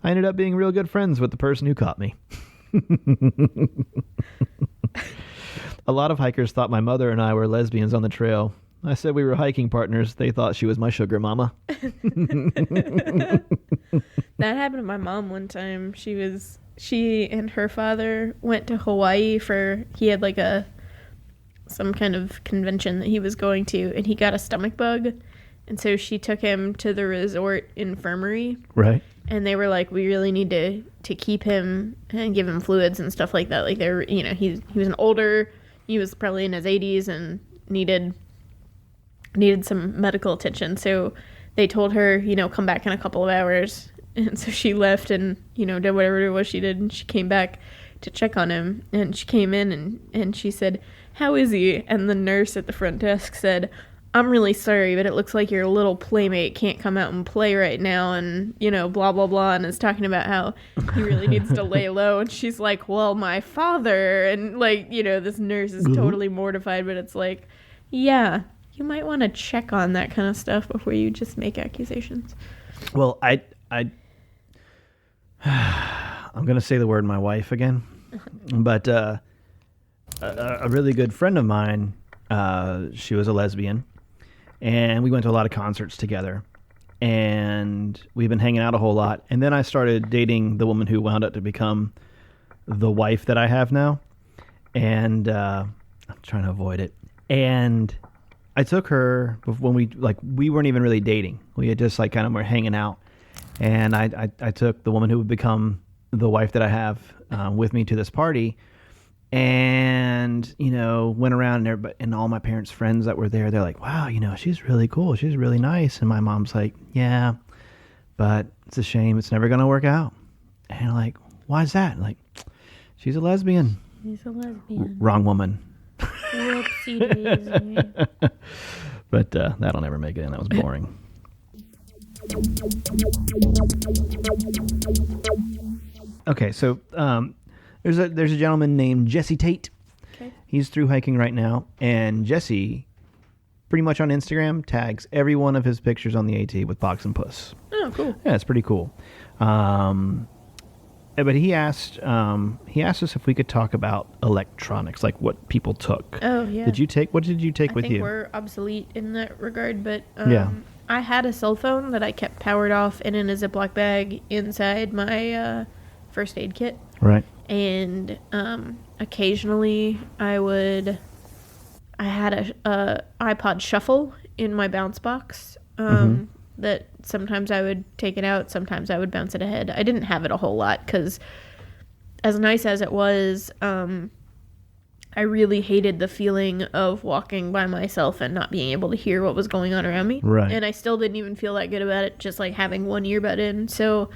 I ended up being real good friends with the person who caught me. A lot of hikers thought my mother and I were lesbians on the trail. I said we were hiking partners. They thought she was my sugar mama. That happened to my mom one time. She and her father went to Hawaii he had like some kind of convention that he was going to, and he got a stomach bug. And so she took him to the resort infirmary. Right. And they were like, we really need to keep him and give him fluids and stuff like that. Like, they were, you know, he was he was probably in his 80s and needed some medical attention. So they told her, you know, come back in a couple of hours. And so she left and, you know, did whatever it was she did. And she came back to check on him. And she came in and she said, how is he? And the nurse at the front desk said, I'm really sorry, but it looks like your little playmate can't come out and play right now, and, you know, blah, blah, blah, and is talking about how he really needs to lay low. And she's like, well, my father, and, like, you know, this nurse is totally mortified, but it's like, yeah, you might want to check on that kind of stuff before you just make accusations. Well, I'm going to say the word my wife again, but a really good friend of mine, she was a lesbian. And we went to a lot of concerts together, and we've been hanging out a whole lot. And then I started dating the woman who wound up to become the wife that I have now. And I'm trying to avoid it. And I took her when we weren't even really dating. We had just like kind of were hanging out. And I took the woman who would become the wife that I have with me to this party. And, you know, went around and all my parents' friends that were there, they're like, wow, you know, she's really cool. She's really nice. And my mom's like, yeah, but it's a shame. It's never going to work out. And I'm like, why is that? Like, she's a lesbian. He's a lesbian. Wrong woman. Whoopsie daisy. But that'll never make it in. That was boring. Okay, so there's a gentleman named Jesse Tate. Okay. He's through hiking right now, and Jesse, pretty much on Instagram, tags every one of his pictures on the AT with Box and Puss. Oh, cool. Yeah, it's pretty cool. But he asked us if we could talk about electronics, like what people took. Oh, yeah. What did you take with you? I think we're obsolete in that regard, but yeah. I had a cell phone that I kept powered off and in a Ziploc bag inside my first aid kit. Right. And occasionally I had a iPod Shuffle in my bounce box that sometimes I would take it out, sometimes I would bounce it ahead. I didn't have it a whole lot because as nice as it was, I really hated the feeling of walking by myself and not being able to hear what was going on around me. Right. And I still didn't even feel that good about it, just like having one earbud in. So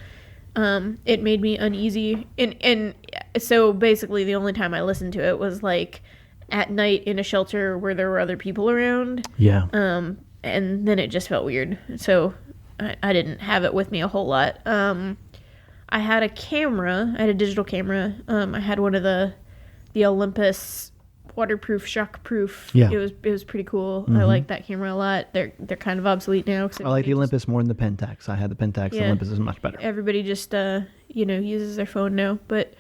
it made me uneasy. And so basically the only time I listened to it was like at night in a shelter where there were other people around. Yeah. And then it just felt weird. So I didn't have it with me a whole lot. I had a camera. I had a digital camera. I had one of the Olympus waterproof, shockproof. Yeah. It was pretty cool. I like that camera a lot. They're kind of obsolete now. I like the Olympus more than the Pentax. I had the Pentax. Yeah. The Olympus is much better. Everybody just uses their phone now. But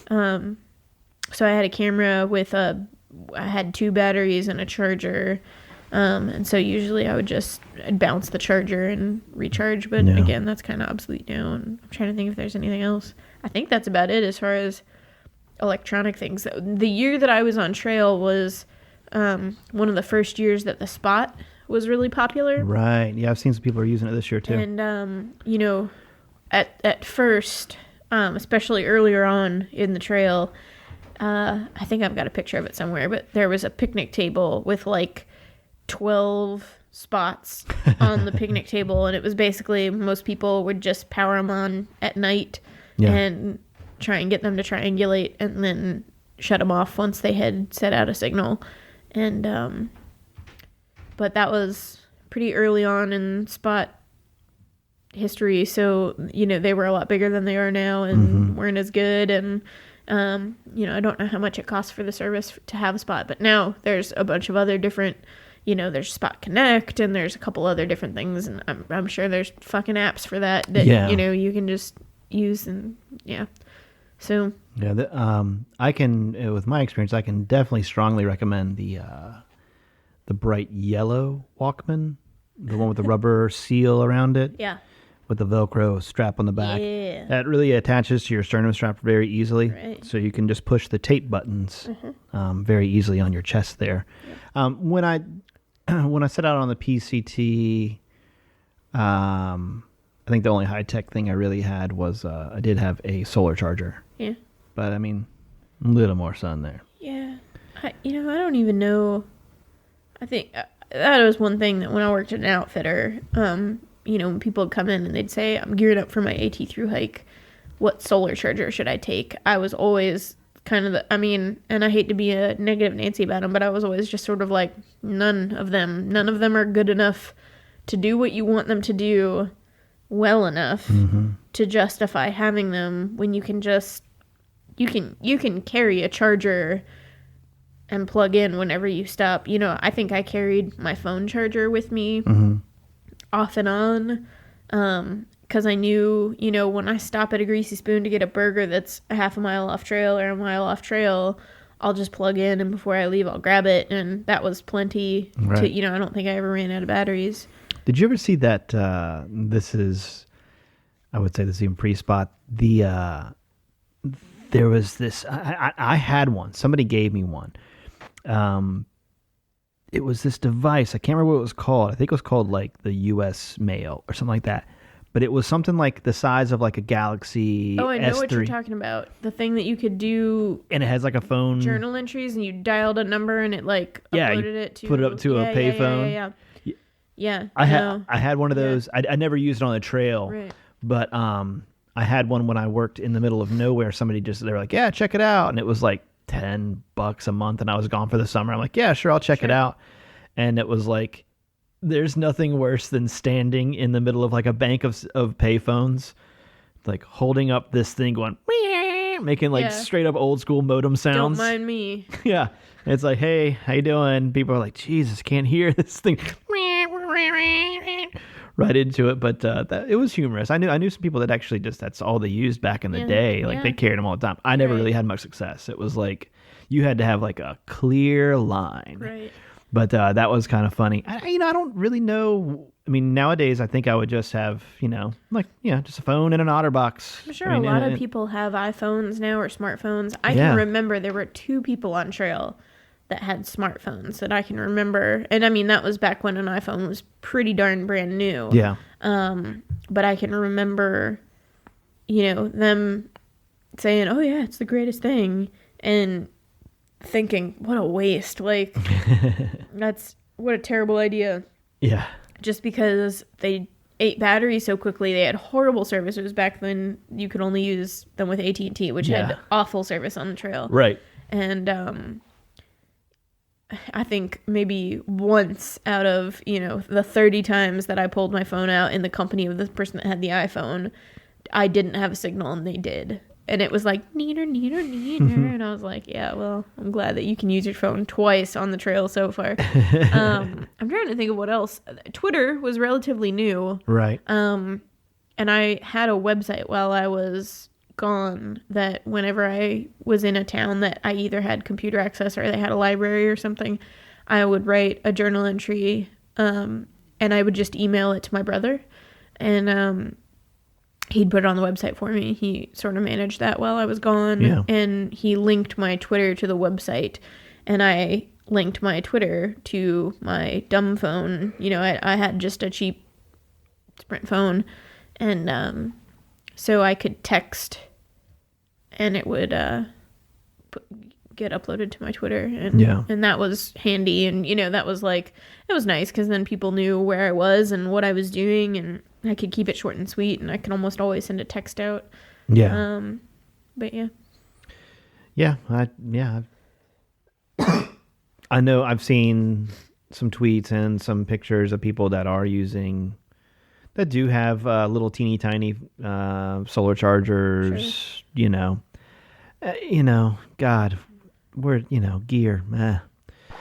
so I had a camera with I had 2 batteries and a charger. And so usually I'd bounce the charger and recharge, but again, that's kind of obsolete now, and I'm trying to think if there's anything else. I think that's about it as far as electronic things. The year that I was on trail was one of the first years that the Spot was really popular. Right. Yeah, I've seen some people are using it this year too. And at first, especially earlier on in the trail, I think I've got a picture of it somewhere, but there was a picnic table with like 12 spots on the picnic table, and it was basically most people would just power them on at night and try and get them to triangulate and then shut them off once they had set out a signal. And but that was pretty early on in Spot history, so they were a lot bigger than they are now and weren't as good. And I don't know how much it costs for the service to have a Spot, but now there's a bunch of other different, there's Spot Connect and there's a couple other different things, and I'm sure there's fucking apps for that you can just use. And so I can, with my experience, I can definitely strongly recommend the bright yellow Walkman, the one with the rubber seal around it. Yeah. with the Velcro strap on the back. Yeah. That really attaches to your sternum strap very easily. Right. So you can just push the tape buttons very easily on your chest there. Yeah. When I set out on the PCT, I think the only high-tech thing I really had was I did have a solar charger. Yeah. But, I mean, a little more sun there. Yeah. I don't even know. I think that was one thing that when I worked at an outfitter, when people would come in and they'd say, I'm geared up for my AT Thru-Hike. What solar charger should I take? I was always kind of and I hate to be a negative Nancy about them, but I was always just sort of like, none of them are good enough to do what you want them to do well enough to justify having them when you can just, you can carry a charger and plug in whenever you stop. I think I carried my phone charger with me off and on, because I knew, when I stop at a Greasy Spoon to get a burger that's a half a mile off trail or a mile off trail, I'll just plug in, and before I leave, I'll grab it, and that was plenty. Right. To, I don't think I ever ran out of batteries. Did you ever see that, I would say this is even pre-spot, there was this, I had one, somebody gave me one. It was this device, I can't remember what it was called. I think it was called like the US Mail or something like that. But it was something like the size of like a Galaxy S3. Oh, I know what you're talking about. The thing that you could do. And it has like a phone. Journal entries, and you dialed a number and it like uploaded it to. Put it up to a payphone. Yeah. I had one of those. I never used it on the trail. Right. But I had one when I worked in the middle of nowhere. Somebody they were like, yeah, check it out. And it was like $10 a month, and I was gone for the summer. I'm like, yeah, sure, I'll check it out. And it was like, there's nothing worse than standing in the middle of like a bank of payphones, like holding up this thing going, making like straight up old school modem sounds. Don't mind me. Yeah. And it's like, hey, how you doing? People are like, Jesus, can't hear this thing. Right into it. But it was humorous. I knew some people that actually that's all they used back in the day. Like they carried them all the time. I never really had much success. It was like you had to have like a clear line. Right. But that was kind of funny. I don't really know. I mean, nowadays, I think I would just have, just a phone and an OtterBox. I'm sure a lot of people have iPhones now or smartphones. I can remember there were 2 people on trail that had smartphones that I can remember. And I mean, that was back when an iPhone was pretty darn brand new. Yeah. But I can remember, them saying, oh yeah, it's the greatest thing. And thinking, what a waste. Like, what a terrible idea. Yeah. Just because they ate batteries so quickly. They had horrible service. It was back then you could only use them with AT&T, which had awful service on the trail. Right. And I think maybe once out of, the 30 times that I pulled my phone out in the company of the person that had the iPhone, I didn't have a signal and they did. And it was like, neater. And I was like, yeah, well, I'm glad that you can use your phone twice on the trail so far. I'm trying to think of what else. Twitter was relatively new. Right. And I had a website while I was gone that whenever I was in a town that I either had computer access or they had a library or something, I would write a journal entry and I would just email it to my brother. And he'd put it on the website for me. He sort of managed that while I was gone. Yeah. And he linked my Twitter to the website. And I linked my Twitter to my dumb phone. I had just a cheap Sprint phone. And so I could text and it would get uploaded to my Twitter. And that was handy. And, that was like, it was nice because then people knew where I was and what I was doing. And I could keep it short and sweet, and I can almost always send a text out. Yeah. But yeah. Yeah. I know I've seen some tweets and some pictures of people that do have little teeny tiny solar chargers. Sure. God, we're gear. I'm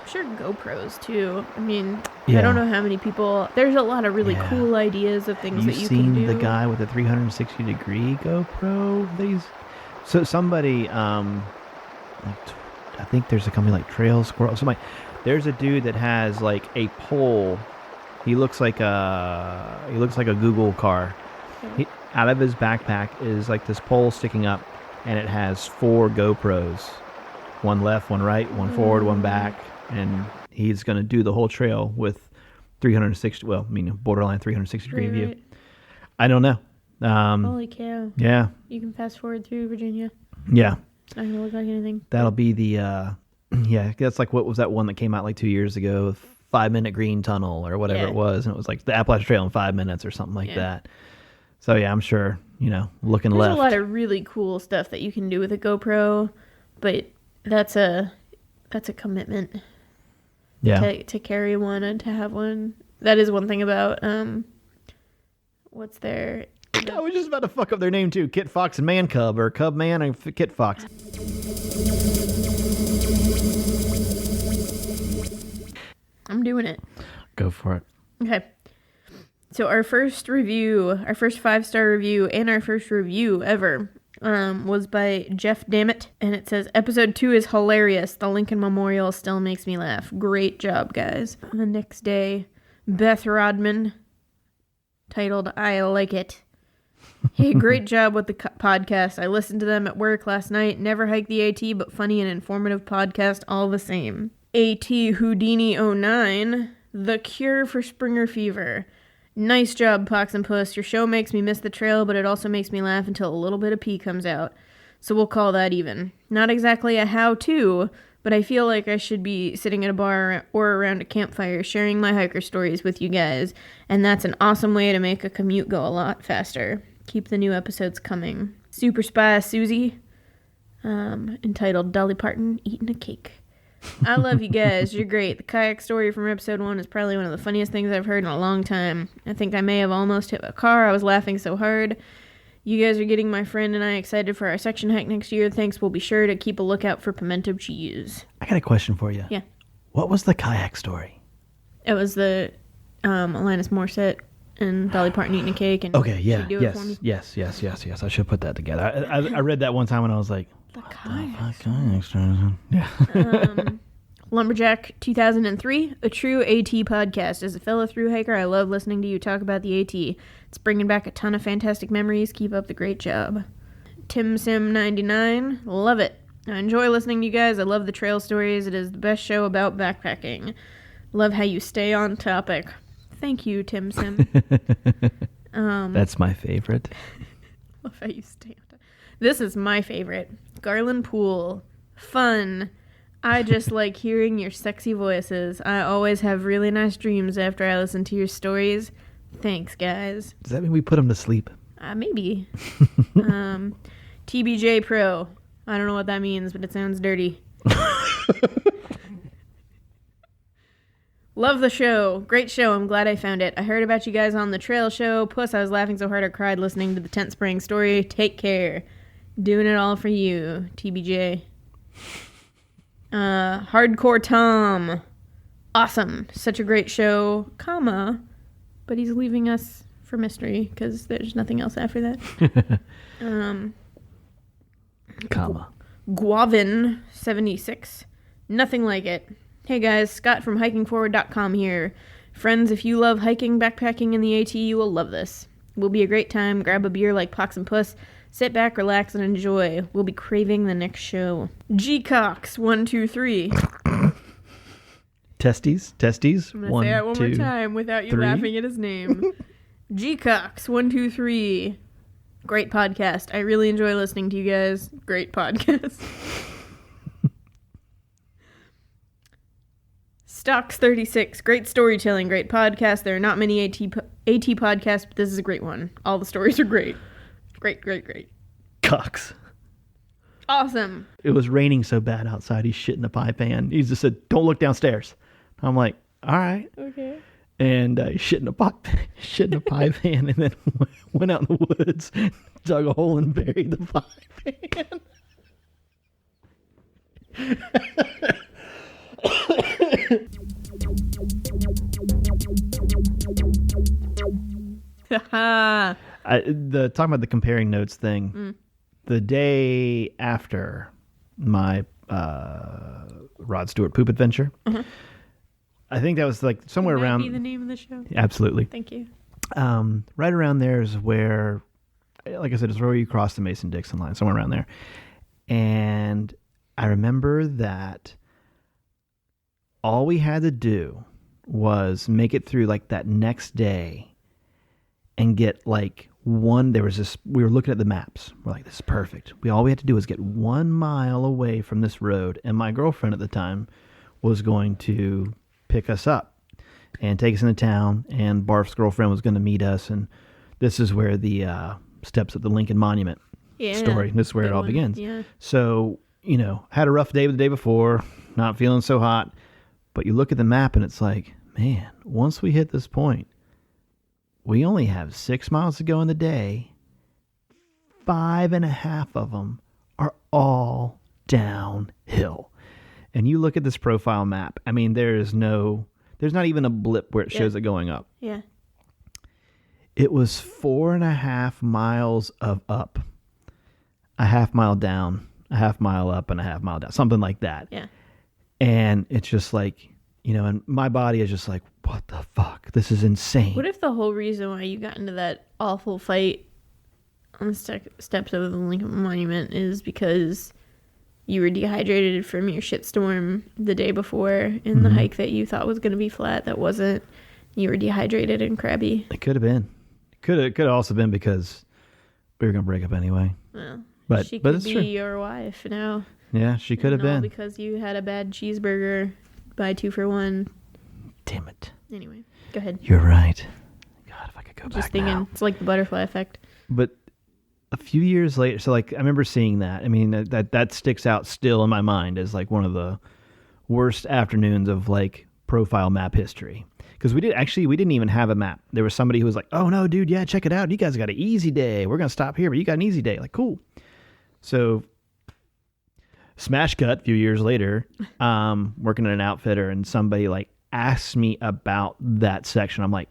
sure GoPros too. I mean, I don't know how many people. There's a lot of really cool ideas of things that you can do. You've seen the guy with a 360-degree GoPro? So somebody, I think there's a company like Trail Squirrel. There's a dude that has like a pole. He looks like a Google car, Out of his backpack is like this pole sticking up, and it has 4 GoPros. One left, one right, one forward, one back. And he's going to do the whole trail with 360, borderline 360-degree view. Right. I don't know. Holy cow. Yeah. You can fast forward through Virginia. Yeah. It's not going to look like anything. That'll be the, that's like, what was that one that came out like 2 years ago? 5-minute green tunnel or whatever it was. And it was like the Appalachian Trail in 5 minutes or something like that. So yeah, I'm sure, looking There's left. a lot of really cool stuff that you can do with a GoPro, but that's a commitment. Yeah. To carry one and to have one. That is one thing about what's their... I was just about to fuck up their name too. Kit Fox and Man Cub, or Cub Man and Kit Fox. I'm doing it. Go for it. Okay. So our first 5-star review, and our first review ever, was by Jeff Dammit, and it says, episode 2 is hilarious. The Lincoln Memorial still makes me laugh. Great job, guys. The next day, Beth Rodman, titled, I like it. Hey, great job with the podcast. I listened to them at work last night. Never hiked the AT, but funny and informative podcast all the same. AT Houdini 09, the cure for Springer fever. Nice job, Pox and Puss. Your show makes me miss the trail, but it also makes me laugh until a little bit of pee comes out. So we'll call that even. Not exactly a how-to, but I feel like I should be sitting at a bar or around a campfire sharing my hiker stories with you guys, and that's an awesome way to make a commute go a lot faster. Keep the new episodes coming. Super Spy Susie, entitled Dolly Parton Eating a Cake. I love you guys. You're great. The kayak story from episode 1 is probably one of the funniest things I've heard in a long time. I think I may have almost hit a car. I was laughing so hard. You guys are getting my friend and I excited for our section hike next year. Thanks. We'll be sure to keep a lookout for pimento cheese. I got a question for you. Yeah. What was the kayak story? It was the Alanis Morissette and Dolly Parton eating a cake. And okay, yeah, do it for me. yes. I should put that together. I read that one time and I was like, the kayak story. Yeah. Lumberjack 2003, a true AT podcast. As a fellow thru-hiker, I love listening to you talk about the AT. It's bringing back a ton of fantastic memories. Keep up the great job. Tim Sim 99, love it. I enjoy listening to you guys. I love the trail stories. It is the best show about backpacking. Love how you stay on topic. Thank you, Tim Sim. That's my favorite. Love how you stay on topic. This is my favorite. Garland Pool. Fun. I just like hearing your sexy voices. I always have really nice dreams after I listen to your stories. Thanks, guys. Does that mean we put them to sleep? Maybe. TBJ Pro. I don't know what that means, but it sounds dirty. Love the show. Great show. I'm glad I found it. I heard about you guys on the trail show. Plus, I was laughing so hard I cried listening to the tent spraying story. Take care. Doing it all for you, TBJ. Hardcore Tom. Awesome. Such a great show, but he's leaving us for mystery because there's nothing else after that. Guavin 76. Nothing like it. Hey guys, Scott from hikingforward.com here. Friends, if you love hiking, backpacking in the AT, you will love this. It will be a great time. Grab a beer like Pox and Puss. Sit back, relax, and enjoy. We'll be craving the next show. Gcox123. Testes. I'm going to say that one more time without you laughing at his name. Gcox123. Great podcast. I really enjoy listening to you guys. Great podcast. Stocks36. Great storytelling. Great podcast. There are not many AT podcasts, but this is a great one. All the stories are great. Great. Cox. Awesome. It was raining so bad outside, he shit in the pie pan. He just said, don't look downstairs. I'm like, all right. Okay. And he shit in a pie pan and then went out in the woods, dug a hole and buried the pie pan. Talking about the comparing notes thing, the day after my Rod Stewart poop adventure, I think that was like somewhere Can that around. be the name of the show? Absolutely. Thank you. Right around there is where, like I said, it's where you cross the Mason-Dixon line, somewhere around there. And I remember that all we had to do was make it through like that next day and get like we were looking at the maps. We're like, this is perfect. All we had to do was get 1 mile away from this road. And my girlfriend at the time was going to pick us up and take us into town. And Barf's girlfriend was going to meet us. And this is where the steps at the Lincoln Monument story. This is where it all begins. Yeah. So, had a rough day the day before, not feeling so hot. But you look at the map and it's like, man, once we hit this point, we only have 6 miles to go in the day. 5.5 of them are all downhill. And you look at this profile map. I mean, there's not even a blip where it shows it going up. Yeah. It was 4.5 miles of up, a half mile down, a half mile up, and a half mile down, something like that. Yeah. And it's just like, and my body is just like, what the fuck? This is insane. What if the whole reason why you got into that awful fight on the steps of the Lincoln Monument is because you were dehydrated from your shitstorm the day before in the hike that you thought was going to be flat that wasn't? You were dehydrated and crabby. It could have been. Could have also been because we were going to break up anyway. Well, but she could it's be true. your wife now. Yeah, she could have been. Because you had a bad cheeseburger, buy 2 for 1. Damn it. Anyway, go ahead. You're right. God, if I could go Just back thinking, now. it's like the butterfly effect. But a few years later, so like I remember seeing that. I mean, that sticks out still in my mind as like one of the worst afternoons of like profile map history. Because we didn't even have a map. There was somebody who was like, oh no, dude, yeah, check it out. You guys got an easy day. We're going to stop here, but you got an easy day. Like, cool. So smash cut a few years later, working at an outfitter, and somebody like asked me about that section. I'm like,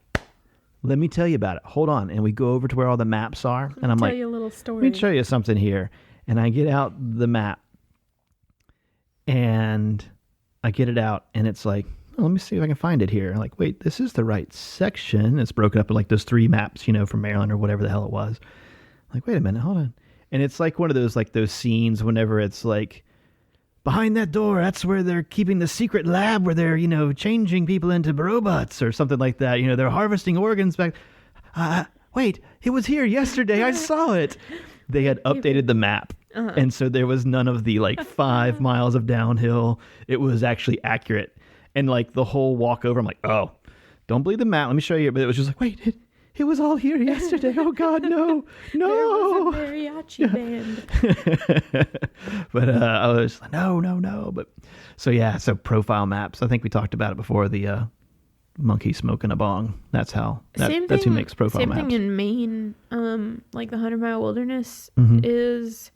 let me tell you about it. Hold on. And we go over to where all the maps are. And I'm like, tell you a little story. Let me show you something here. And I get out the map and I get it out and it's like, oh, let me see if I can find it here. I'm like, wait, this is the right section. It's broken up in like those 3 maps, from Maryland or whatever the hell it was. I'm like, wait a minute, hold on. And it's like one of those scenes whenever it's like, behind that door, that's where they're keeping the secret lab where they're, changing people into robots or something like that. They're harvesting organs back. Wait, it was here yesterday. I saw it. They had updated the map. Uh-huh. And so there was none of the 5 miles of downhill. It was actually accurate. And the whole walk over, I'm like, oh, don't believe the map. Let me show you. But it was just like, wait, it was all here yesterday. Oh, God, no. There was a mariachi band. But I was like, no. But so profile maps. I think we talked about it before, the monkey smoking a bong. That's that's who makes profile maps. Same thing in Maine, like the 100-mile wilderness is...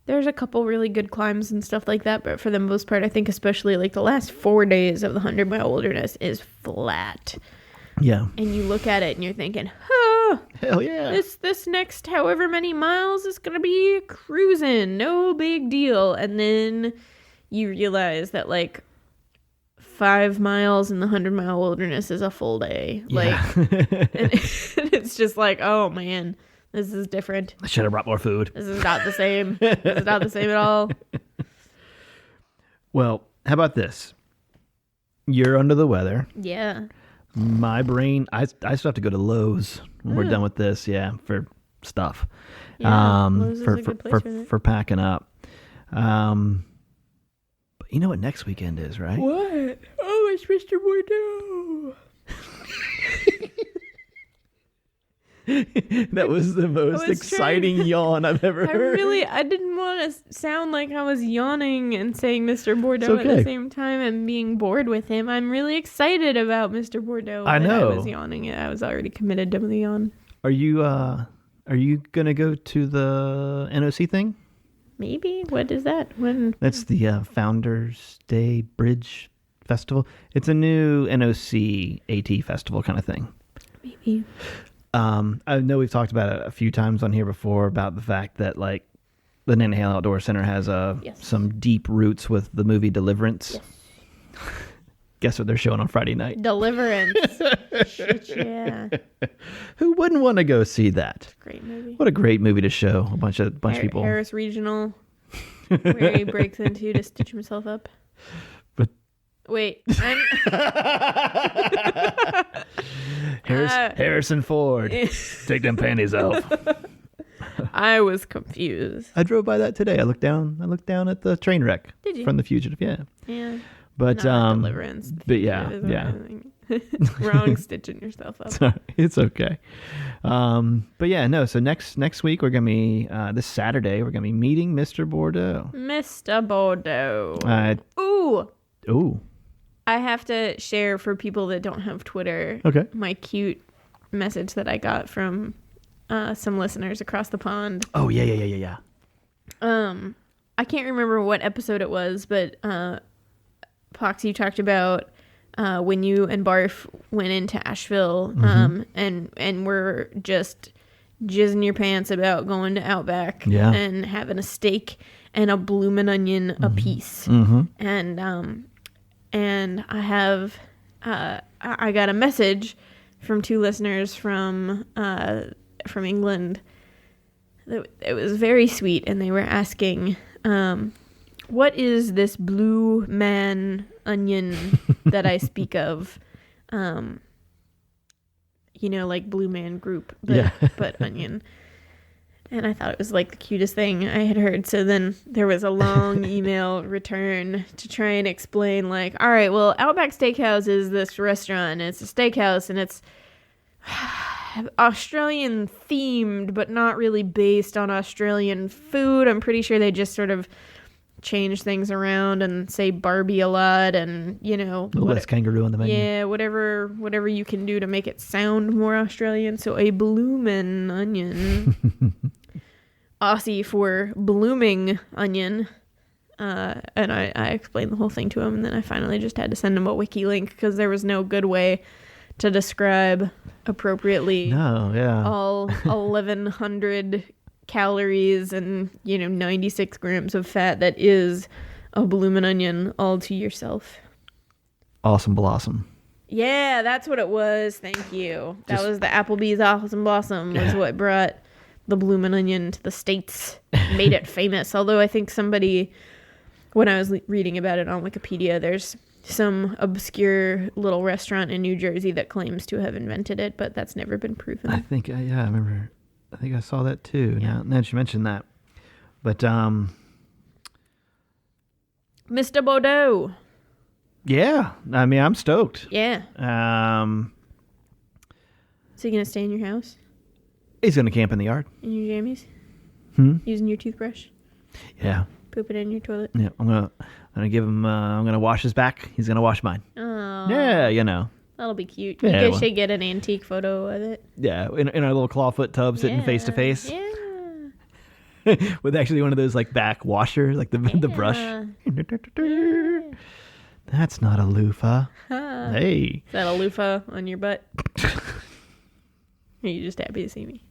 There's a couple really good climbs and stuff like that, but for the most part, I think especially the last 4 days of the 100-mile wilderness is flat. Yeah. And you look at it and you're thinking, oh, hell yeah. This next however many miles is going to be cruising. No big deal. And then you realize that 5 miles in the 100-mile wilderness is a full day. Yeah. And it's just oh man, this is different. I should have brought more food. This is not the same. This is not the same at all. Well, how about this? You're under the weather. Yeah. My brain, I still have to go to Lowe's when we're done with this, for stuff. Yeah, Lowe's is a good place for that. For packing up. But you know what next weekend is, right? What? Oh, it's Mr. Bordeaux. That was the most exciting yawn I've ever heard. I didn't want to sound like I was yawning and saying Mr. Bordeaux at the same time and being bored with him. I'm really excited about Mr. Bordeaux. I know. I was yawning. I was already committed to the yawn. Are you gonna go to the NOC thing? Maybe. What is that? When? That's the Founders Day Bridge Festival. It's a new NOC AT festival kind of thing. Maybe. I know we've talked about it a few times on here before about the fact that the Nantahala Outdoor Center has some deep roots with the movie Deliverance. Yes. Guess what they're showing on Friday night? Deliverance. Shit, yeah. Who wouldn't want to go see that? Great movie. What a great movie to show a bunch of people. Harris Regional, where he breaks into to stitch himself up. But wait, Harrison Ford, take them panties off. I was confused. I drove by that today. I looked down at the train wreck. Did you? From The Fugitive? Yeah. Yeah. But Not Deliverance. But yeah. Wrong stitching yourself up. Sorry, it's okay. But yeah, no. So next week we're gonna be this Saturday we're gonna be meeting Mr. Bordeaux. Mr. Bordeaux. Ooh. I have to share for people that don't have Twitter. Okay. My cute message that I got from some listeners across the pond. Oh yeah. I can't remember what episode it was, but Pox, you talked about when you and Barf went into Asheville, and were just jizzing your pants about going to Outback and having a steak and a bloomin' onion a piece. And I have I got a message from 2 listeners from England. It was very sweet, and they were asking, what is this blue man onion that I speak of? Like Blue Man Group, but onion. And I thought it was like the cutest thing I had heard. So then there was a long email return to try and explain, like, all right, well, Outback Steakhouse is this restaurant. It's a steakhouse, and it's Australian themed, but not really based on Australian food. I'm pretty sure they just sort of change things around and say Barbie a lot, and less kangaroo on the menu. Yeah, whatever you can do to make it sound more Australian. So a bloomin' onion, Aussie for blooming onion. And I explained the whole thing to him, and then I finally just had to send him a wiki link because there was no good way to describe appropriately all 1,100 calories and 96 grams of fat that is a bloomin' onion all to yourself. Awesome Blossom. Yeah, that's what it was. Thank you. That was the Applebee's Awesome Blossom was what brought the bloomin' onion to the States, made it famous. Although I think somebody, when I was reading about it on Wikipedia, there's some obscure little restaurant in New Jersey that claims to have invented it, but that's never been proven. I think, I remember. I think I saw that too. Yeah. Now that you mentioned that. But, Mr. Bordeaux. Yeah. I mean, I'm stoked. Yeah. So you going to stay in your house? He's going to camp in the yard. In your jammies? Using your toothbrush? Yeah. Poop it in your toilet? Yeah. I'm gonna give him, I'm going to wash his back. He's going to wash mine. Oh. Yeah, That'll be cute. Yeah, you guys should get an antique photo of it. Yeah, in our little clawfoot tub sitting face to face. Yeah. With actually one of those like back washers, like the brush. That's not a loofah. Hey. Is that a loofah on your butt? Are you just happy to see me?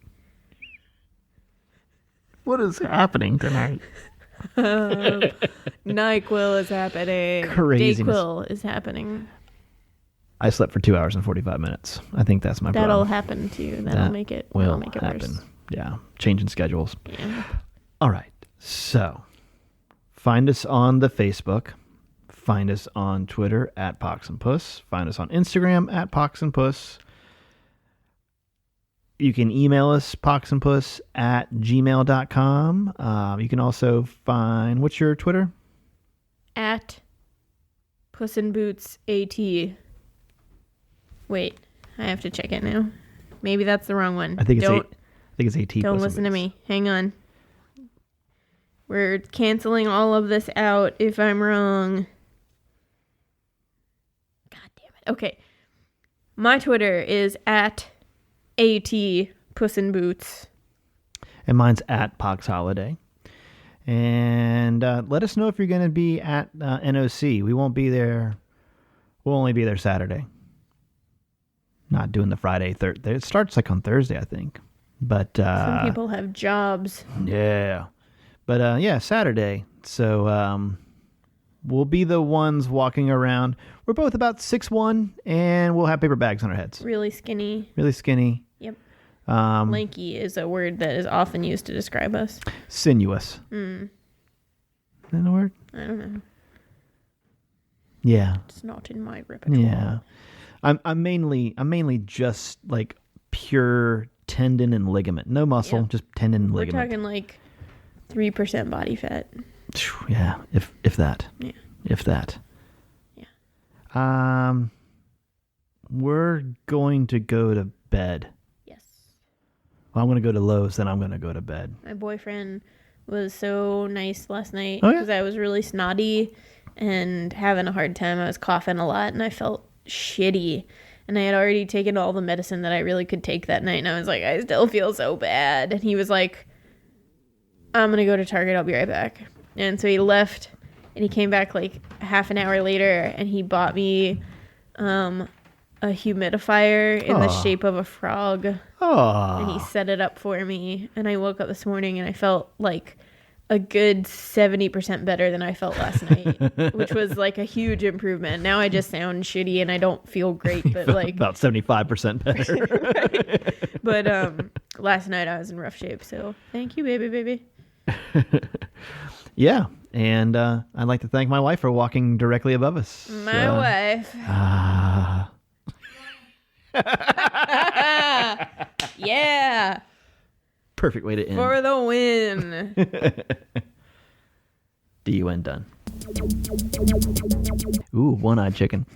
What is happening tonight? NyQuil is happening. Craziness. DayQuil is happening. I slept for 2 hours and 45 minutes. I think that's my problem. That'll happen to you. That'll make it happen. Worse. Yeah. Changing schedules. Yeah. All right. So find us on the Facebook. Find us on Twitter at Pox and Puss. Find us on Instagram at Pox and Puss. You can email us poxandpuss@gmail.com. You can also find, what's your Twitter? At Puss in Boots AT. Wait, I have to check it now. Maybe that's the wrong one. I think it's AT. Don't listen to me. Hang on. We're canceling all of this out if I'm wrong. God damn it. Okay. My Twitter is at AT Puss in Boots. And mine's at Pox Holiday. And let us know if you're going to be at NOC. We won't be there. We'll only be there Saturday. Not doing the Friday, Thursday. It starts like on Thursday, I think. But some people have jobs. Yeah. But yeah, Saturday. So we'll be the ones walking around. We're both about 6'1", and we'll have paper bags on our heads. Really skinny. Really skinny. Yep. Lanky is a word that is often used to describe us. Sinuous. Is that a word? I don't know. Yeah. It's not in my repertoire. Yeah. I'm mainly just like pure tendon and ligament. No muscle, just tendon and ligament. We're talking like 3% body fat. Yeah, if that. Yeah. If that. Yeah. We're going to go to bed. Yes. Well, I'm going to go to Lowe's, then I'm going to go to bed. My boyfriend was so nice last night Oh, yeah? because I was really snotty and having a hard time. I was coughing a lot and I felt shitty. And I had already taken all the medicine that I really could take that night. And I was like, I still feel so bad. And he was like, I'm going to go to Target. I'll be right back. And so he left and he came back like half an hour later and he bought me a humidifier in the shape of a frog. And he set it up for me. And I woke up this morning and I felt like a good 70% better than I felt last night, which was like a huge improvement. Now I just sound shitty and I don't feel great, but like about 75% better. Right. But last night I was in rough shape, so thank you, baby. Yeah, and I'd like to thank my wife for walking directly above us. My wife. Yeah. Perfect way to end. For the win. D-U-N done. Ooh, one-eyed chicken.